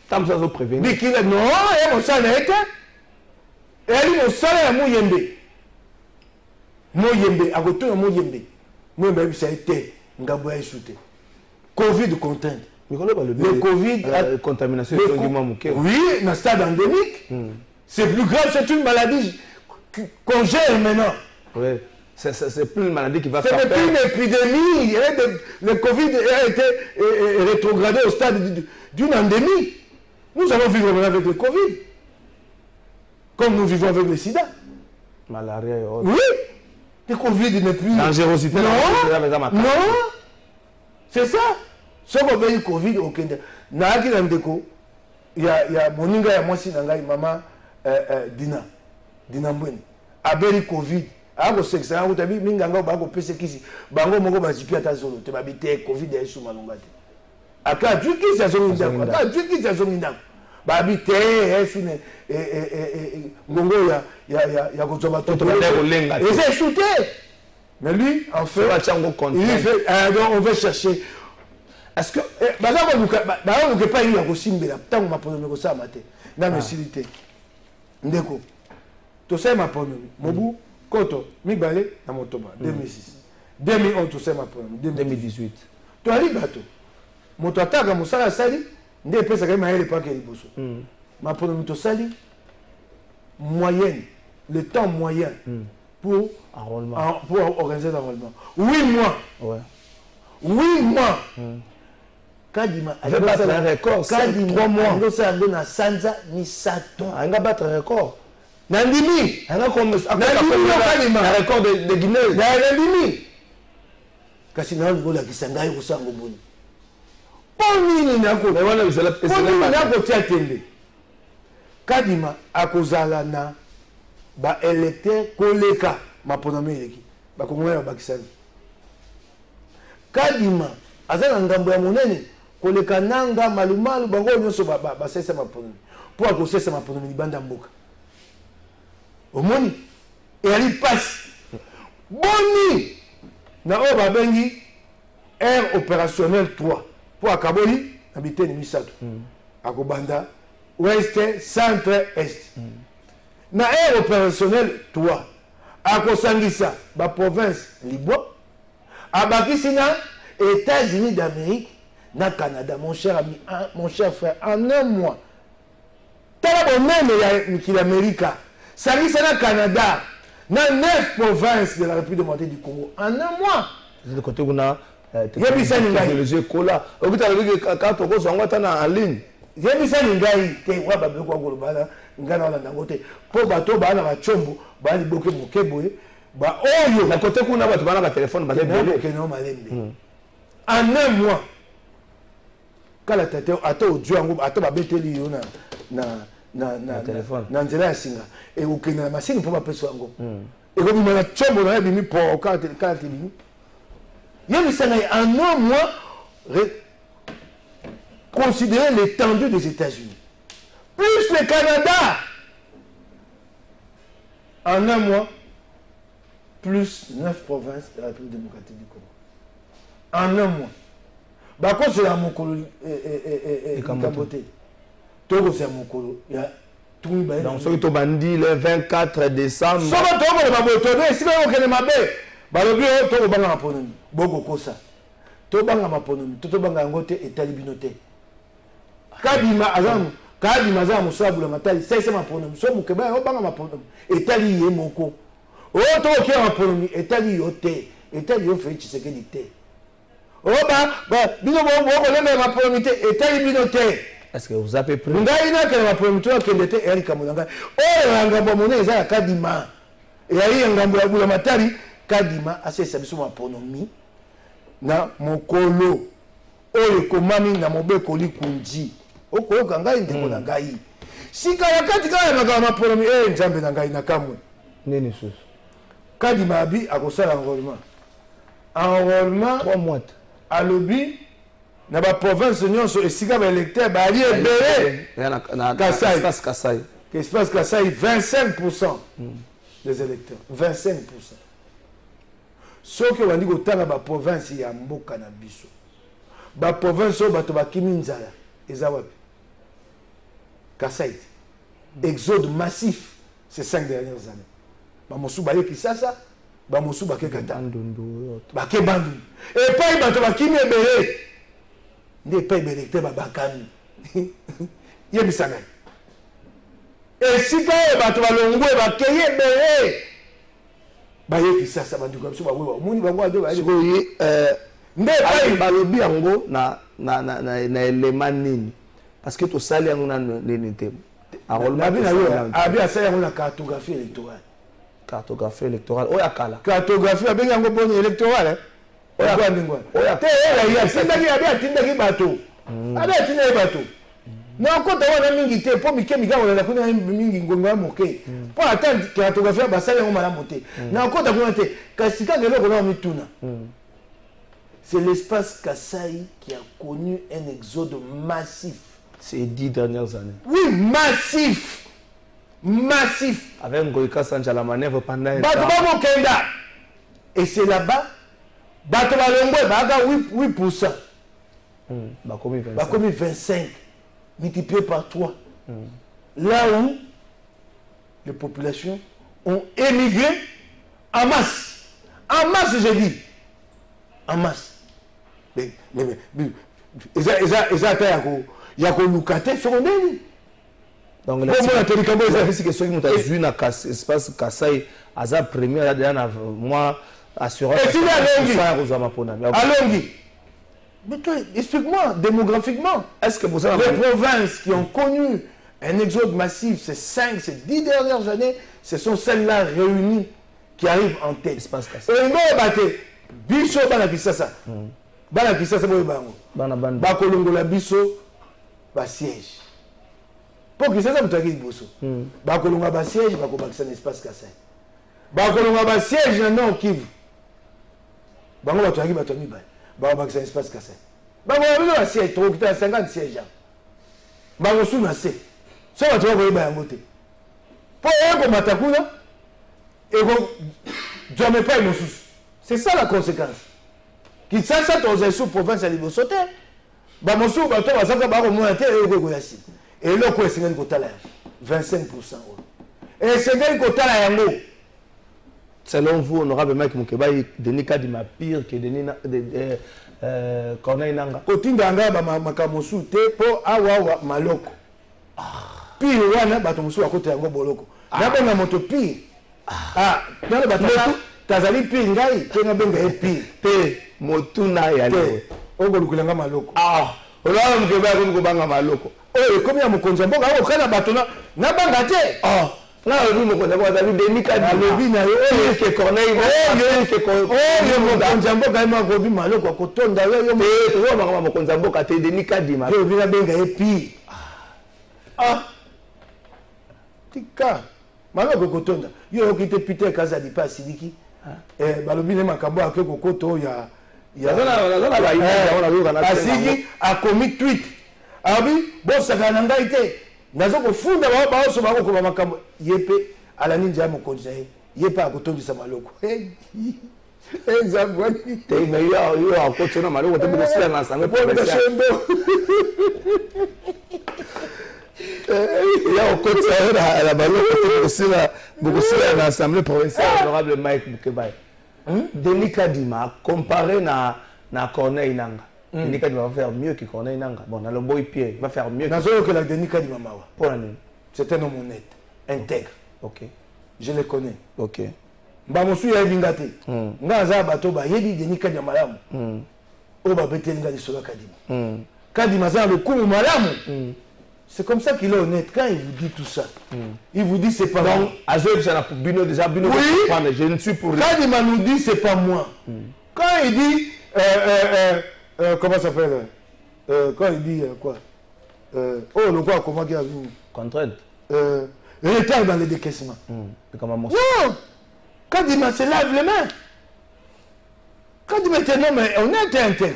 Tam ça prévenir. Non, et mon ça n'a été. Et elle dit, mon salaire, mon yembe. Mon yembe, à côté de mon yembe. Moi, ça a été, ngabo a shooté. Covid contrainte. Le Covid, contamination, oui, dans le stade endémique. C'est plus grave, c'est une maladie qu'on gère maintenant. Oui, c'est plus une maladie qui va faire. C'est plus une épidémie. Le Covid a été rétrogradé au stade d'une endémie. Nous allons vivre maintenant avec le Covid. Comme nous vivons avec le sida. Malaria et autres. Oui. Le Covid n'est plus. Dangerosité. Non. C'est ça. Ce qu'on a eu Covid au Kenya. Il y a mon inga et moi si nangai maman Dina Mbweni. Abeli Covid. Ako seksa ako tabi minganga ba ko pese kisi. Bango moko ba zipi ata zolo te ba bite Covid e suma longate. Aka tuki sa zo ndako. Aka tuki sa zo ndako. Ba bite e sune ngongo ya ko zoba toto. Et c'est shooté. Mais lui en fait il fait donc on va chercher. Est-ce que on ne peut pas ir à Kosimbela tant que ma pomme ça maté dans mes silité ndeko to sais ma pomme mobu koto mibale na motoba 2006 2011 to sais ma pomme 2018 to ali bato moto ataka musala sali ndé pesa ka maele pa ke liboso ma pomme to sali moyenne le temps moyen pour organiser l'enrôlement 8 mois ouais 8 mois Kadima il va battre un record. 3 mois. Il va Sanza ni Sato. Il va battre un record. Nandimi. Il va comme un record de Guinée. Nandimi. Kasina ngola kisanga yo kusango boni. Poni ni nako. Mais voilà, c'est la poni nako tiatende. Kadima akozala na ba électeur koleka maponame yeki. Ba kongona ba kisani. Kadima azana ngambo ya monene koleka nanga malumalu bango nyonso basesa maponami po akosesa maponami libanda mboka omoni eyali pasi boni na oyo babengi aire opérationnel 3 po akaboli na biteni misato akobanda ouest centre est na aire opérationnel 3 akosangisa baprovince libwa abakisi na États-Unis d'Amérique, na Canada, mon cher ami, mon cher frère, en un mois. T'as même l'Amérique, ça dit c'est le Canada, dans 9 provinces de la République démocratique du Congo, en un mois. C'est le côté où on a technologie cola. Au bout de la quand on s'en va en ligne. J'ai vu ça, les gars, ils ont dit quoi, pour bateau, bah, on a chombo, bah, ils bloquent mon keboé, bah, oh, la côté qu'on a, bah, tu téléphone, bah, en un mois, quand la tête a été au Dieu, à toi, beteli na téléphone, na nzela ya singa, et au Kenya, la machine pour ma personne. Et comme il m'a dit, tu m'as dit, pour quand il dit, il y a en un mois, considérer l'étendue des États-Unis, plus le Canada, en un mois, plus 9 provinces de la République démocratique du Congo. En un mois. Bah, quand c'est à Mokolo et Kamboté, Togo c'est à Mokolo. Il y a tout le monde. Donc, ce que tu as dit le 24 décembre. Si tu as dit, si tu as dit, bah, le bureau, tu as dit, beaucoup Kosa. Tu as dit, tu as dit, et Talibinoté. Kadima, Azam, Kadima, Azam, Saboula, Matali, c'est ma pronom. So, Moukeba, ma pronom. Et Tali, Moko. Oh, tu as dit, ma pronom, et Tali, Yoté. Et Tali, Yoté, tu sais que tu oh bah bino ma promité et talibinoté. Est-ce que vous avez pris ngai na que ma promité que était Eric Kamonanga oh ngambo mone za Kadima et aí ngambo ya bula matari Kadima asesa biso ma pronomi na mokolo oyo komami na mobeko likunji okoyoka ngai ndeko na ngai sika wakati kala ma pronomi nzambe na ngai na kamwe nini susu Kadima abi akosala enrôlement 3 mois à l'obi na ba province nyonso esika ba électeur ba ali ebele na Kasai espace Kasai 25% des électeurs 25%. Ce que wandi kotanga ba province ya mboka na biso ba province bato bakimi nzala eza wapi Kasai exode massif ces 5 dernières années. Bamosu baye Kisasa, bamosu bake Kata. Bake Bandu. Et pas il bato bakimi ebele. Ne pas ebele te babakami. Yebisanga. Et si quand il bato balongwe bake ebele. Baye Kisasa bandu comme ça bawe muni bango ado baye. Ne pas balobi yango na élément nini. Parce que tout ça, il y a une cartographie électorale. Cartographie électorale. Oh, il cartographie électorale. Oh, c'est l'espace Kasaï qui a connu un exode massif. Ces 10 dernières années. Oui, massif. Massif. Avec Ngoïka Sanja la manœuvre pendant un temps. Et c'est là-bas, Bato 8%. Bakomi 25. Multiplié par 3. Là où les populations ont émigré en masse. En masse, je dis. En masse. Mais il y a Lukate sur le nez. Donc, la question qui nous a vu dans l'espace Kassai, à sa première, moi, assurant. Et si Alongi, mais toi, explique-moi, démographiquement, est-ce que pour ça, les provinces qui ont connu un exode massif ces 10 dernières années, ce sont celles-là réunies qui arrivent en tête. Espace Kassai. Et nous, Biso bana Kisasa. Bana Kisasa boy bango. Ba kolongola biso ba siège. Pour Kisasa mutaki biso. Ba kolonga ba siège ba ko bakisa espace Kassai. Ba kolonga ba siège na non Kivu. Bango ba tuaki ba tomi ba. Ba bakisa espace Kassai. Bango ba siège trop kita 50 sièges. Bango suna se. So ba tuwa boy ba yango te. Po eko matakuna eko jamais pas mosusu. C'est ça la conséquence. Qui ça dans sous province à niveau sauté. Ba mosu ba to basaka ba ko monter et ko yasi. Et là ko esengeli ko tala 25%. Et esengeli ko tala yango. Selon vous, honorable Mike Mukeba, Denis Kadima pire que Denis Corneille Nanga. Kotinda nga ba makamosu te po awa maloko. Pire wana ba to mosu akote yango boloko. Na benga moto pire. Ah, na ba Tazali pi ngai tenga benga epi te motuna ya le ogolukulanga maloko ola mukeba ko banga maloko komi ya mokonzi mboka o kana batona na banga te na obi mokonzi mboka David Denis Kadima lobi na yo ke Corneille yo mokonzi mboka ma gobi maloko ko tonda yo to ba mokonzi mboka te Denis Kadima yo bina benga epi tika maloko ko tonda yo okite Peter Kazadi pa sidiki balobi ne makambo ake kokoto ya asiki akomi tweet abi bosaka na ngai te nazo kofunda baoso bakokoba makambo ye mpe alani nzela mokonzi na ye ye mpe akotondisa maloko yo akotona maloko te bokosila na sango ya okotisa na maloko te bokosila na assemblée provinciale honorable Mike Mukeba. Denis Kadima comparé na Corneille Nanga. Denis Kadima va faire mieux que Corneille Nanga. Bon, dans le boy Pierre, il va faire mieux que la Denis Kadima Mawa. Pour l'année. C'est un homme honnête, intègre. Ok. Je le connais. Ok. Bamosu ya bingate. Ngaza bato ba yebi Denis Kadima malamu. O ba betelinga de Sola Kadima. Kadima za le coup malamu. C'est comme ça qu'il est honnête. Quand il vous dit tout ça, il vous dit c'est pas moi. Oui, je ne suis pour rien. Quand il nous dit c'est pas moi. Quand il dit, comment ça s'appelle quand il dit quoi oh, le quoi, comment il a vu Contrainte. Retard dans les décaissements. Non. Quand il m'a se lave les mains. Quand il m'a dit non, mais on est interne.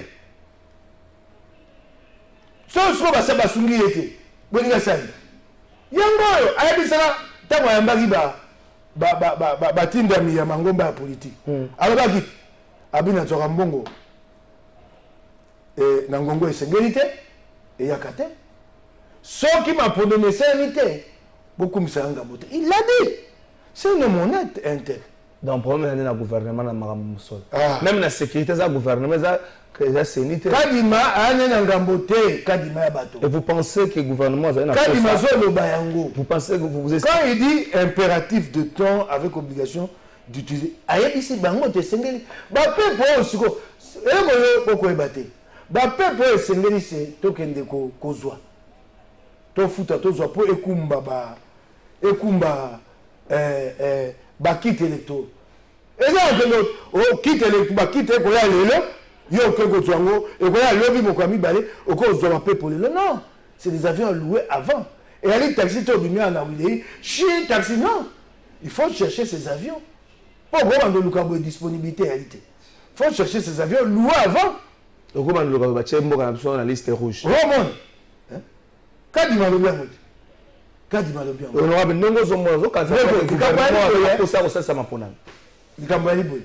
Sauf que ça va s'unguiller. Bonga sani yango ayebisaka ntango ayambaki batindami ya mangomba ya politike alobaki abina nzoka mbongo na ngongo esengeli te eyaka te soki mapondo meseni te beaucoup me ça Ngambote. Il l'a dit. C'est un homme honnête, intègre. Dans le problème de gouvernement, même la sécurité, le gouvernement, Kadima a Ngambote, Kadima Bato. Et vous pensez que le gouvernement a Kadima Zolo Bayango. Vous pensez que vous quand il dit impératif de temps avec obligation d'utiliser, aïe ici bango te sengeli. Ba pepo osiko. Ego yo boko ebate. Ba pepo esengeli c'est tokende ko kozwa. To futa to zwa po ekumba ba ba kit électo. Eza que l'autre o kit électo ba kit ko ya lelo yo ke ko twango e ko ya lobi mo kwami balé o ko zwa ba pepo lelo. Non, c'est des avions loués avant. Et aller taxi to bimi en Awilei, chi taxi non. Il faut chercher ces avions. Pour voir dans le disponibilité réalité. Il faut chercher ces avions loués avant. Donc comment le gouvernement sur la liste rouge. Roman. Kadima le bien. Kadima le bien. Honorable Ndongo Zomozo quand ça m'a pona. Il kambali boy.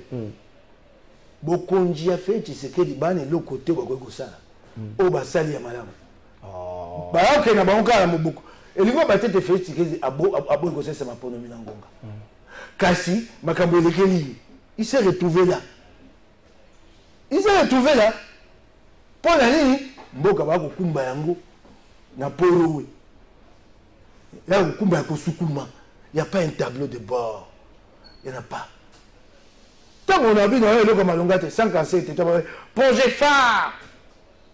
Bokonji a fait Tshisekedi bane le côté wa ko ça. O ba sali ya malamu. Ba ok na ba onka na moboko. Et lui va battre te fait Tshisekedi abo ko ça m'a pona minangonga. Kasi makambo lekeli. Il s'est retrouvé là. Il s'est retrouvé là. Pour la ligne, mboka ba ko kumba yango na porowe. Là ko kumba ko sukuma. Il n'y a pas un tableau de bord. Il n'y en a pas. Tant qu'on a vu dans le Malonga, 57, projet phare.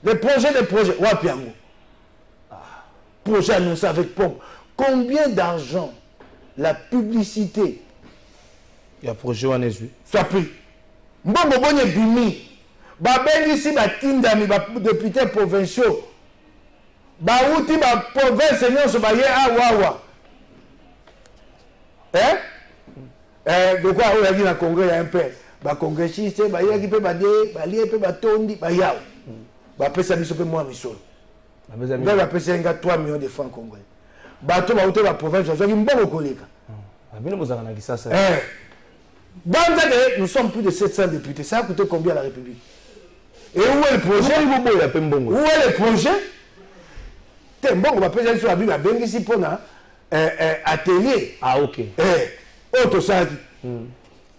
Les projets. Wapiango. Projet annoncé avec pompe. Combien d'argent la publicité? Il y a projet en Jésus. Ça pris. Mbongo bonye bimi. Babel ici, batindami, député provinciaux. Baouti, ba province, non, se baye à Wawa. Hein? De quoi on a dit dans le Congrès, il y a un peu. Ba congressiste, ba yaki pe ba de, ba lié pe ba tondi, ba yao. Ba pesa biso pe moi misolo. Ba pesa nga 3 millions de francs congolais. Ba to ba outé la province, je dis mbongo koleka. Abino bozanga na kisasa. Nous sommes plus de 700 députés. Ça a coûté combien à la République? Et où est le projet? Où est le projet? Mbongo ba pesa sur la Bible, ba bengi si pona atelier. Ah ok. Autre ça.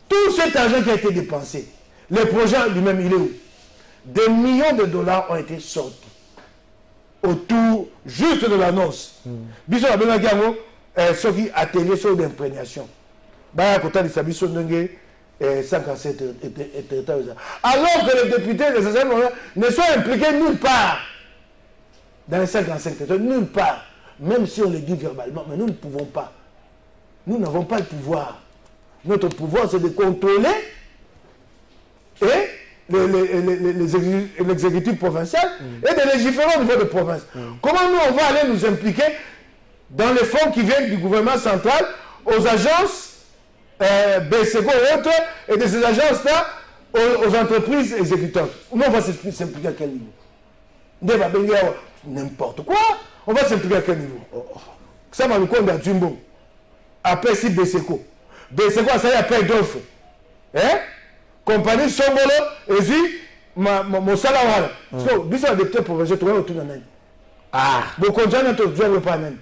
Tout cet argent qui a été dépensé, le projet lui-même, il est où? Des millions de dollars ont été sortis autour juste de l'annonce. Biso la benga gango, ce qui atelier sur l'imprégnation. Bah, quand on a biso ndenge 57 alors que les députés des assemblées ne sont impliqués nulle part dans les 57 nulle part. Même si on le dit verbalement, mais nous ne pouvons pas. Nous n'avons pas le pouvoir. Notre pouvoir, c'est de contrôler l'exécutif provincial et de légiférer au niveau de province. Comment nous, on va aller nous impliquer dans les fonds qui viennent du gouvernement central aux agences BCGO et autres, et de ces agences-là aux entreprises exécutantes? Nous, on va s'impliquer à quel niveau? N'importe quoi. On va s'impliquer à quel niveau? Ça m'a le compte à Jumbo. Après, si BCGO. BCGO, ça y est, appel d'offres. Hein? Compagnie Sombolo, et puis, mon salaire. Parce que, bisous à député provincial, tu vas autour d'un an. Ah! Beaucoup de gens ne te jouent pas même.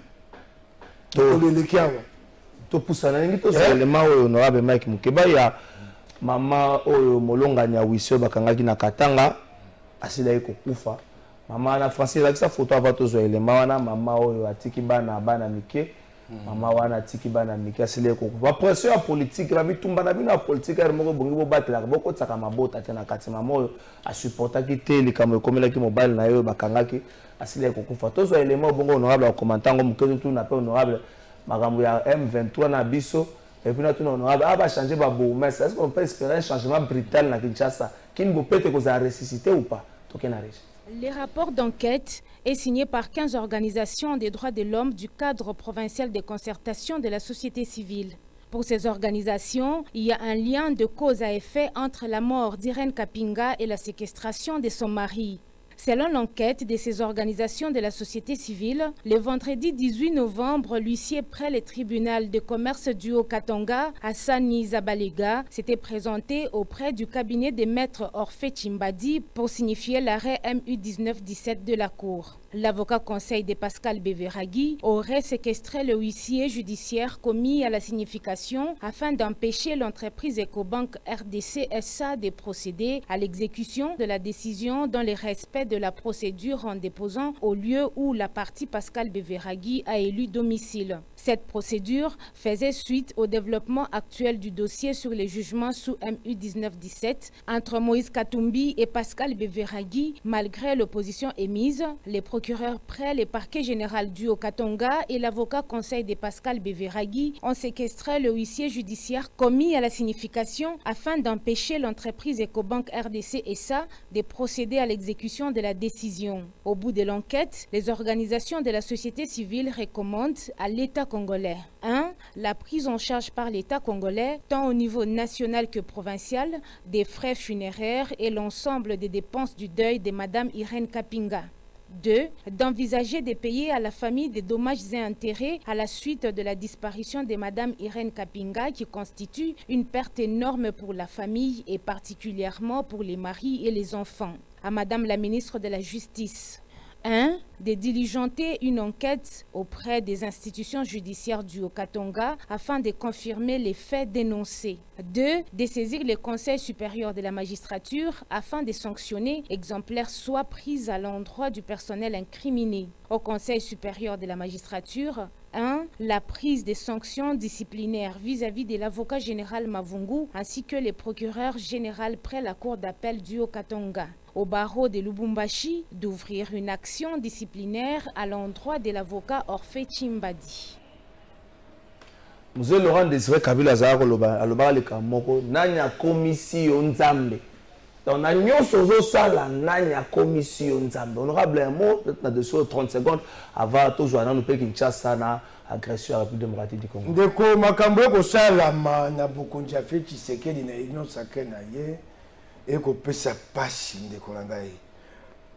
Tu pousse à l'année, tu sais, le mot honorable Mike Mukeba, il y a maman Molonga Nyawisio Bakangaki Nakatanga, Asida Kokufa. Maman na français, avec sa photo avant tous les mawana, maman Atiki Bana Bana Mike. Maman wana tiki bana mika sile ko ba pression politique la bitumba na bina politique ya moko bongi bo batela boko tsaka mabota tena kati mamo a supporter ki te likamo komela ki mobile na yo bakangaki asile ko kufa tozo élément bongo honorable en commentant comme que tout na pas honorable makambo ya M23 na biso et puis na tout honorable aba changer ba bourgmestre. Est-ce qu'on peut espérer un changement brutal na Kinshasa qui ne peut être que ressusciter ou pas tokena régi? Les rapports d'enquête est signé par 15 organisations des droits de l'homme du cadre provincial de concertation de la société civile. Pour ces organisations, il y a un lien de cause à effet entre la mort d'Irène Kapinga et la séquestration de son mari. Selon l'enquête de ces organisations de la société civile, le vendredi 18 novembre, l'huissier près le tribunal de commerce du Haut-Katanga, Hassani Zabalega, s'était présenté auprès du cabinet des maîtres Orphée Chimbadi pour signifier l'arrêt MU 1917 de la Cour. L'avocat conseil de Pascal Beveragui aurait séquestré le huissier judiciaire commis à la signification afin d'empêcher l'entreprise Ecobank RDC SA de procéder à l'exécution de la décision dans le respect de la procédure en déposant au lieu où la partie Pascal Beveragui a élu domicile. Cette procédure faisait suite au développement actuel du dossier sur les jugements sous MU 1917 entre Moïse Katumbi et Pascal Beveragui. Malgré l'opposition émise, les procureurs près le parquet général du Haut-Katanga et l'avocat conseil de Pascal Beveragui ont séquestré le huissier judiciaire commis à la signification afin d'empêcher l'entreprise Ecobank RDC SA de procéder à l'exécution de la décision. Au bout de l'enquête, les organisations de la société civile recommandent à l'État congolais 1. La prise en charge par l'État congolais, tant au niveau national que provincial, des frais funéraires et l'ensemble des dépenses du deuil de Madame Irène Kapinga. 2. D'envisager de payer à la famille des dommages et intérêts à la suite de la disparition de Madame Irène Kapinga qui constitue une perte énorme pour la famille et particulièrement pour les maris et les enfants. À Madame la ministre de la Justice. 1. De diligenter une enquête auprès des institutions judiciaires du Haut-Katanga afin de confirmer les faits dénoncés. 2. De saisir le Conseil supérieur de la magistrature afin de sanctionner exemplaires soient prises à l'endroit du personnel incriminé. Au Conseil supérieur de la magistrature, 1. La prise des sanctions disciplinaires vis-à-vis de l'avocat général Mavungu ainsi que les procureurs généraux près la cour d'appel du Haut-Katanga. Au barreau de Lubumbashi, d'ouvrir une action disciplinaire à l'endroit de l'avocat Orphée Chimbadi. Monsieur Laurent Désiré Kabila aloba le kamoko nanya commission nzambe. Donc na nyonso zo sala nanya commission nzambe. Honorable un mot peut-être de 30 secondes avant toujours na nous pe Kinshasa na agression à la République démocratique du Congo. Ndeko makambo ko sala na Bokonzi Afé Tshisekedi na union sacrée na ye et ko pesa pasi ndeko na ngai.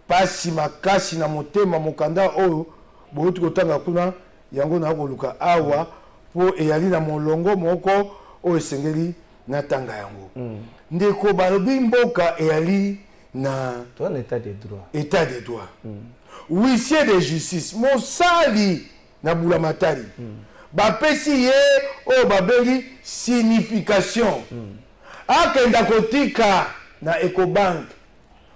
Pasi makasi na motema mokanda oyo botu kotanga kuna yango na ko luka awa po eyali na molongo moko o esengeli na tanga yango. Ndeko balobi mboka eyali na état de droit. État de droit. Huissier de justice mosali na bulamatari. Bapesi ye o babeli signification. Akenda kotika na Ecobank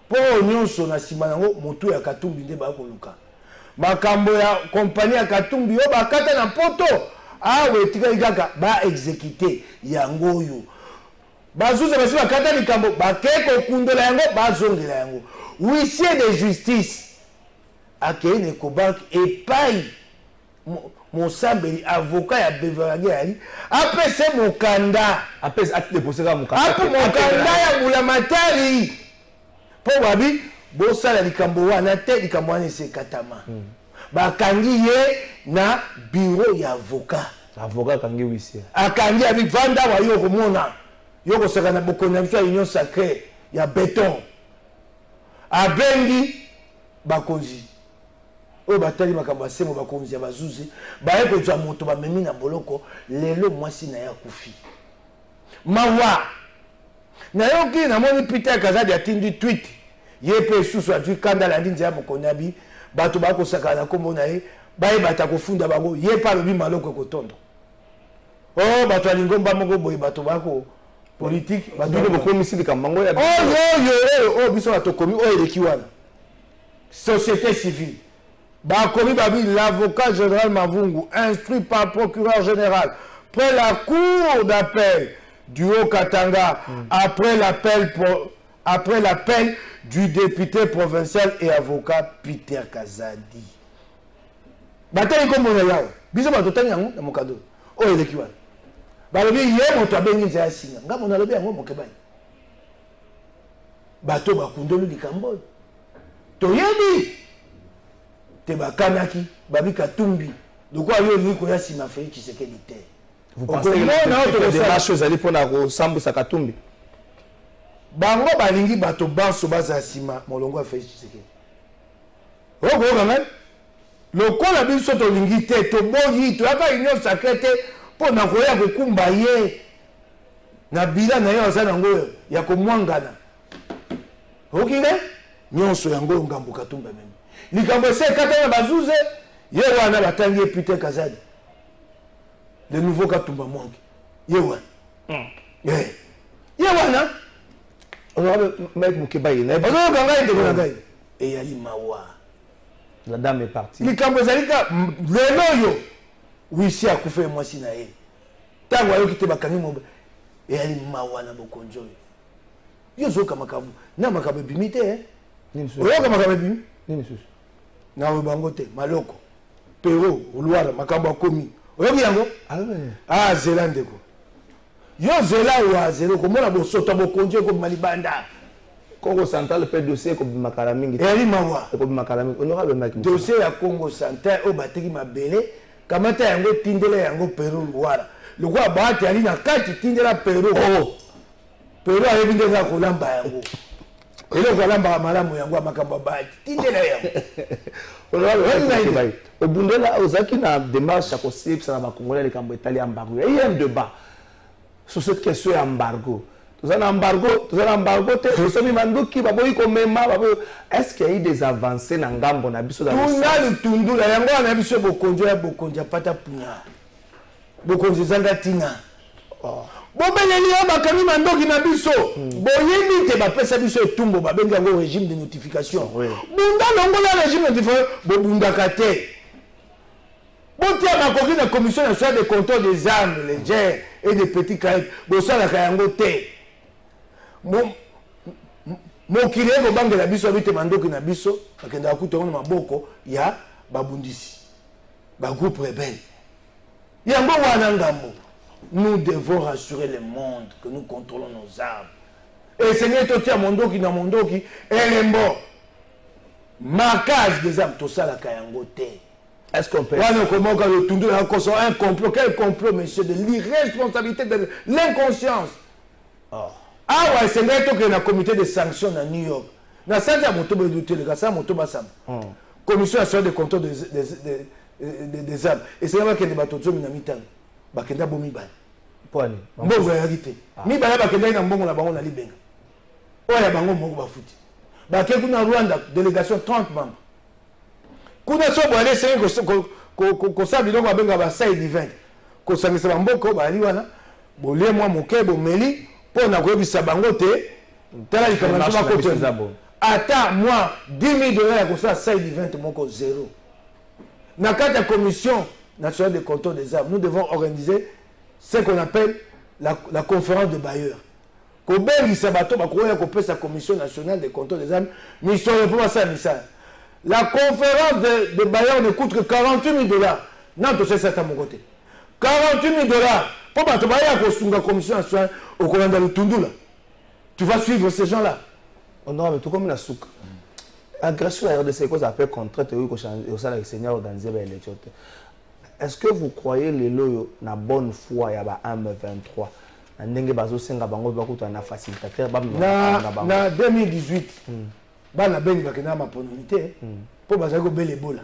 po nyonso na sima nango moto ya Katumbi nde ba koluka. Makambo ya kompani ya Katumbi o bakata na poto awe tika igaka ba exécuter yango yo. Bazuze basi bakata likambo bakeko kundola yango bazongela yango. Huissier de justice akene Ecobank epai Mosambeli avocat ya Beveragui apese mokanda apese acte déposé ka mokanda apo mokanda ya bulamatari po wabi bosala likambo wana te likambo wana esekatama bakangi ye na bureau ya avocat kangi huissier akangi abi vanda wa yo komona yo kosaka na Bokonzi ya union sacrée ya béton abengi bakonzi oyo batali makambo asemo bakonzi ya bazuze baye kozwa moto bamemi na boloko lelo mwasi na ya kufi mawa nayoki namoni Peter Kazadi atindi tweet ye pe susu atui kanda landi nzela Bokonzi abi bato bakosaka na kombo na ye baye bata kofunda bango ye pa lobi maloko kotondo oh bato alingomba moko boye bato bako politique bato bokomisi likambo ya oh biso bato komi oh eleki wana société civile bakomi babi l'avocat général Mavungu instruit par le procureur général près la cour d'appel du Haut-Katanga après l'appel du député provincial et avocat Peter Kazadi. Batali comme on est là, biso batotani yango na mokado. O eleki wana. Balobi ye moto abengi nzela singa. Nga mona lobi yango mokebai. Bato bakundolu likambo. Toyebi te bakanaki babi Katumbi. Doko ayo liko ya sima fe Tshisekedi te. Vous pensez que des choses allaient pour la ressemble Katumbi? Bango balingi bato banso baza sima molongo a fait Tshisekedi. quand même. Le col a bien sauté au lingité, to bogi, to aka union sacrée pour na koya ko kumbaye. Na bila na yo sana ngoyo ya ko mwangana. Okile? Nyonso yango ngambo katumba meme. Likambo se kata na bazuze, ye wana batangi Peter Kazadi. Le nouveau katumba mwangi. Ye wana. Ye wana. Honorable Maître Moukebaye, Honorable Gangaï de Gangaï. Et Yali Mawa. La dame est partie. Likambo zalika lelo yo. Oui, si akufe mwasi na ye. Tango ayo kite bakangi mobe. Et Yali Mawa na bokonjo. Yo zo kamakabu. Na makabe bimite Oyo kamakabe bimi. Nini susu. Na bangote maloko. Pero oluara makabo akomi. Oyo yango? Ah Zelande ko. Yo zela wa zelo ko mona bo sota bokonjo ko malibanda. Congo Central peut dossier comme Makaramingi. Eli mawa. Comme Makaramingi. Honorable Mike. Dossier ya Congo Central o bateki mabele. Kamata yango tindela yango Peru wala. Lokwa baati ali na kati tindela Peru. Oh. Peru a yebi ndeza ko lamba yango. Ele ko lamba malamu yango makambo baati tindela yango. Honorable Mike. Obundela ozaki na démarche ya kosipsa na bakongolais les kambo italien embargo. Il y a un débat sur cette question embargo. Tout un embargo, tout ça, mandoki, baboyi komema, baboyi. Est-ce qu'il y a eu des avancées dans Ngambo na biso dans le Tunda tundu la yango na biso bokonjo pata punya. Bokonjo zanga tina. Bobeleli ya bakami mandoki na biso. Boyeni te bapesa biso etumbo babenga yango régime de notification. Bunda longola régime de notification, bobunda kate. Botia makoki na commission nationale de contrôle des armes, les gers et des petits caïds. Bosala kayango te. Mokili eko bangela biso abite mandoki na biso bakenda kutongo na maboko ya babundisi ba groupe rebelle yango wana ngambo. Nous devons rassurer le monde que nous contrôlons nos armes et Seigneur totia mondoki na mondoki elembo marquage des armes tosala kayango te. Est-ce qu'on peut wana comment quand le tundu un complot, quel complot monsieur, de l'irresponsabilité, de l'inconscience. Ah ouais, c'est vrai que le comité de sanctions à New York. Na sanja motoba douter le gasa motoba sam. Commission nationale de contrôle des armes. Et c'est là que les bateaux sont mis en bakenda bomi ba. Poani. Mbongo ya rité. Mi ba bakenda na mbongo na bango na libenga. Oya bango mbongo ba futi. Ba ke kuna Rwanda délégation 30 membres. Kuna so bo aller c'est ko sa biloko babenga ba side event. Ko sangisa ba mboko ba ali wana. Bolie moi mokebo meli. Pour na koyebisa bango te tala likambo so bakoto ata moi $10,000 comme ça side event moko zéro. Na kati ya commission nationale de contrôle des armes, nous devons organiser ce qu'on appelle la conférence de bailleurs. Ko bengisa bato bakoya ko pesa commission nationale de contrôle des armes, mais ils sont pour ça message. La conférence de bailleurs ne coûte que $48,000. Non, to c'est ça à mon côté. $48,000. Pour bato baya ko sunga commission nationale au Kolanda Lutundula. Tu vas suivre ces gens-là. Non, mais tout comme la souk. Agression à RDC, quoi ça appelle contrainte au sein du Seigneur organisé par l'élection. Est-ce que vous croyez les loyaux na bonne foi il y a M23 na ndenge bazo senga bango bakuta na facilitateur na 2018 bana bengi bakena ma ponomité pour bazako bele bola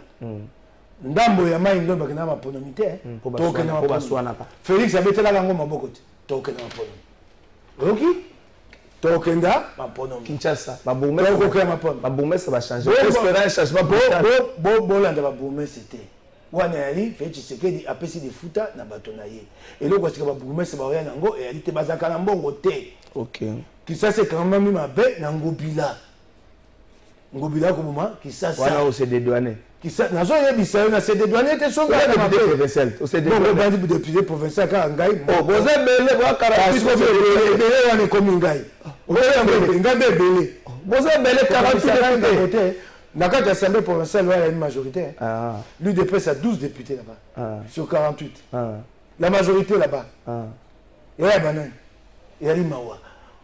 ndambo ya mai ndo bakena ma ponomité tokena ma baswana Félix abetela bango maboko tokena ma ponomité OK tokenda ma ponomité Kinshasa babumesa ba changer espérer changement bolanda babumesa c'était wana yali fait Tshisekedi apesi de futa na bato na ye eloko sika babumesa ba oya nango e yali te bazaka na mbongo te. OK Kisasa quand même mabe na ngobila ko moma Kisasa wana o se dédouaner Kisasa nazo yebisa yo na se dédouaner te songa na député provincial o se dédouaner bon bandi député provincial ka ngai boze bele ba karapis ko bele wana ko mingai o bele ngai bele boze bele karapis côté. Dans l'Assemblée provinciale, il y a une majorité. L'UDPS a 12 députés là-bas, sur 48. La majorité là-bas. Il y a Banan, il y a Limawa.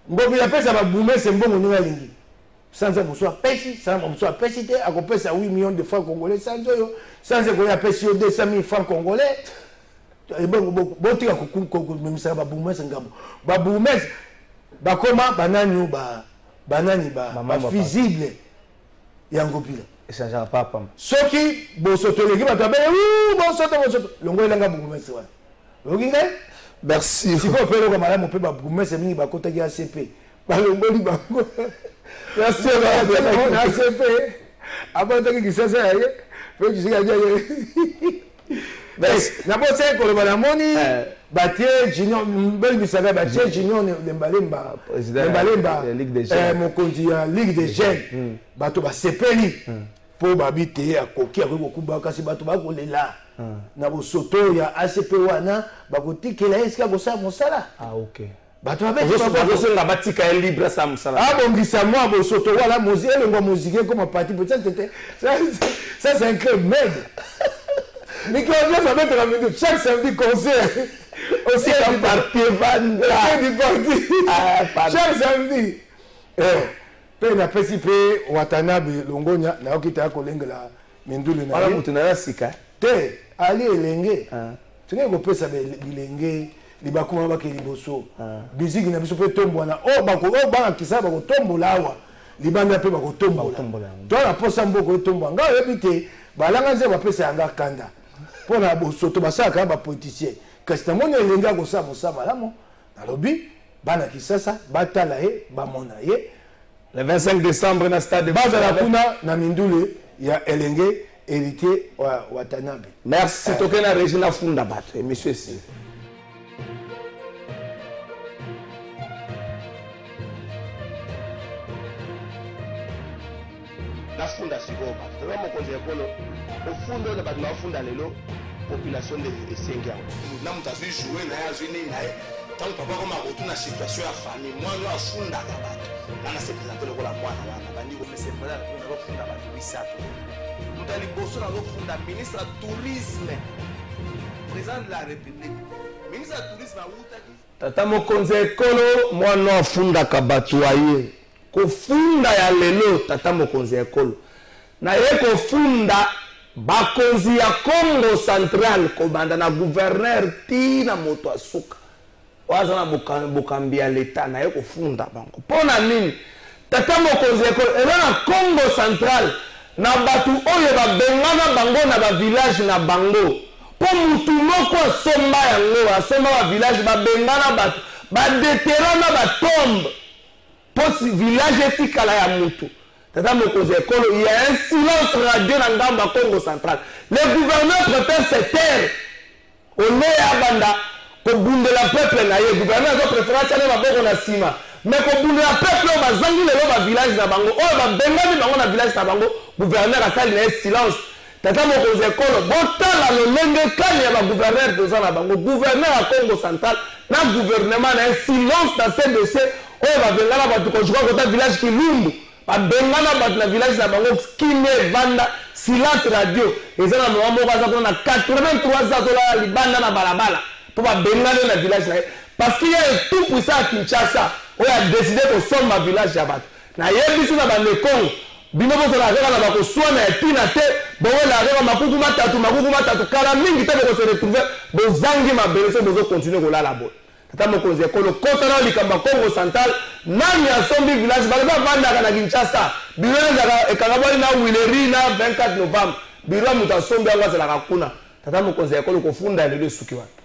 Il y a ça va boumer, c'est bon, on est là. Sans que vous soyez péché, sans que vous soyez péché, à côté de 8 millions de francs congolais, sans que vous soyez péché 200 000 francs congolais. Et bon, tu as même ça va boumer, c'est un gabo. Va boumer, va comment banani, ba visible. yango pila échangeant papa soki bosoto leki batabe bosoto longo elanga bourgmestre wana loki ngai merci siko pelo ko malamu pe ba bourgmestre mingi bakota ki ACP balongoli bango merci na ACP abata ki sasa yaye pe kisika yaye na bosse ko le balamoni batie junior mbeli bisaga batie junior lembalemba Ligue des Jeunes mokonzi ya Ligue des Jeunes bato basepeli po babite ya koki akoko kuba kasi bato bakolela na bosoto ya ACP wana bakotikela eska kosala mosala ok bato babesenga batika ya libre sa mosala abongisa mwa bosoto wala musique elengo musique comme parti peut-être ça c'est un club med Nicolas va mettre la minute chaque samedi concert aussi un parti du parti chaque samedi pe na pesi pe Watanabe Longonya na okita kolengela mindulu na ala mutu na sika te ali elenge tunge ko pesa bilenge libakuma bakeli boso biziki na biso pe tombwana bana kisa bako tombola awa libanda pe bako tombola to na posa mboko tombwa nga yebite balanga nze bapesa yanga kanda pona bosoto basaka ba politicien kasi tamoni elenga ko sa mosama lamo nalobi bana kisasa batala ye bamona ye le 25 décembre na stade de bazala kuna na mindule ya elenge héritier wa Watanabe. Merci tokena Regina Funda bato monsieur si la funda siko bato vraiment ko je polo au fundo na bato na funda lelo population de Sengia na mutazu jouer na ya zuni na tant papa comme a na situation ya famille moi no afunda ka bato na se présenter le la mwana wana bandi ko se présenter na funda bato bisato mutali boso na funda ministre du tourisme président de la république ministre du tourisme a utaki tata mokonzi ekolo mwana afunda ka bato aye kofunda ya lelo tata mokonzi ekolo na ye kofunda bakonzi ya Congo Central kobanda na gouverneur tina moto asuka waza na bokambi ya leta na ye kofunda bango pona nini tata mokonzi ekolo ela na Congo Central na batu oyo babengana bango na ba village na bango po mutu moko asomba yango asomba ba village babengana batu badeterana batombe po village etikala ya mutu tata mokonzi ekolo il y a un silence radio na ngamba Congo Central le gouverneur préfère se taire ole abanda kobundela peuple na ye gouverneur azo préférence ya maboko na sima mais kobundela peuple oyo bazangi lelo ba village na bango oyo babengani bango na village na bango gouverneur asali na ye silence tata mokonzi ekolo botala lolenge kani ya bagouverneur toza na bango gouverneur ya Congo Central na gouvernement na ye silence na ce dossier oyo babengana bato kojuka kota village Kilumbu babengana bato na village na bango kine vanda silence radio eza na mwa moko aza kuna na 83 ans tola libanda na balabala po babengana na village na ye parce qu'il y a tout puissant à Kinshasa oyo a décidé kosomba village ya bato na yebisi na bandekongo bino bozala kaka na bakoswana ya tina te bowela kaka makuku matatu kala mingi te bokose retrouve bozangi mabele so bozokontinue kolala boye tata mokonzi ekolo kota na likambo Congo Central nani asombi village bale bavandaka na Kinshasa biro ezaka ekanga bali na Wileri na 24 novembre biro mutu asombi yango azalaka kuna tata mokonzi ekolo kofunda lelo suki wana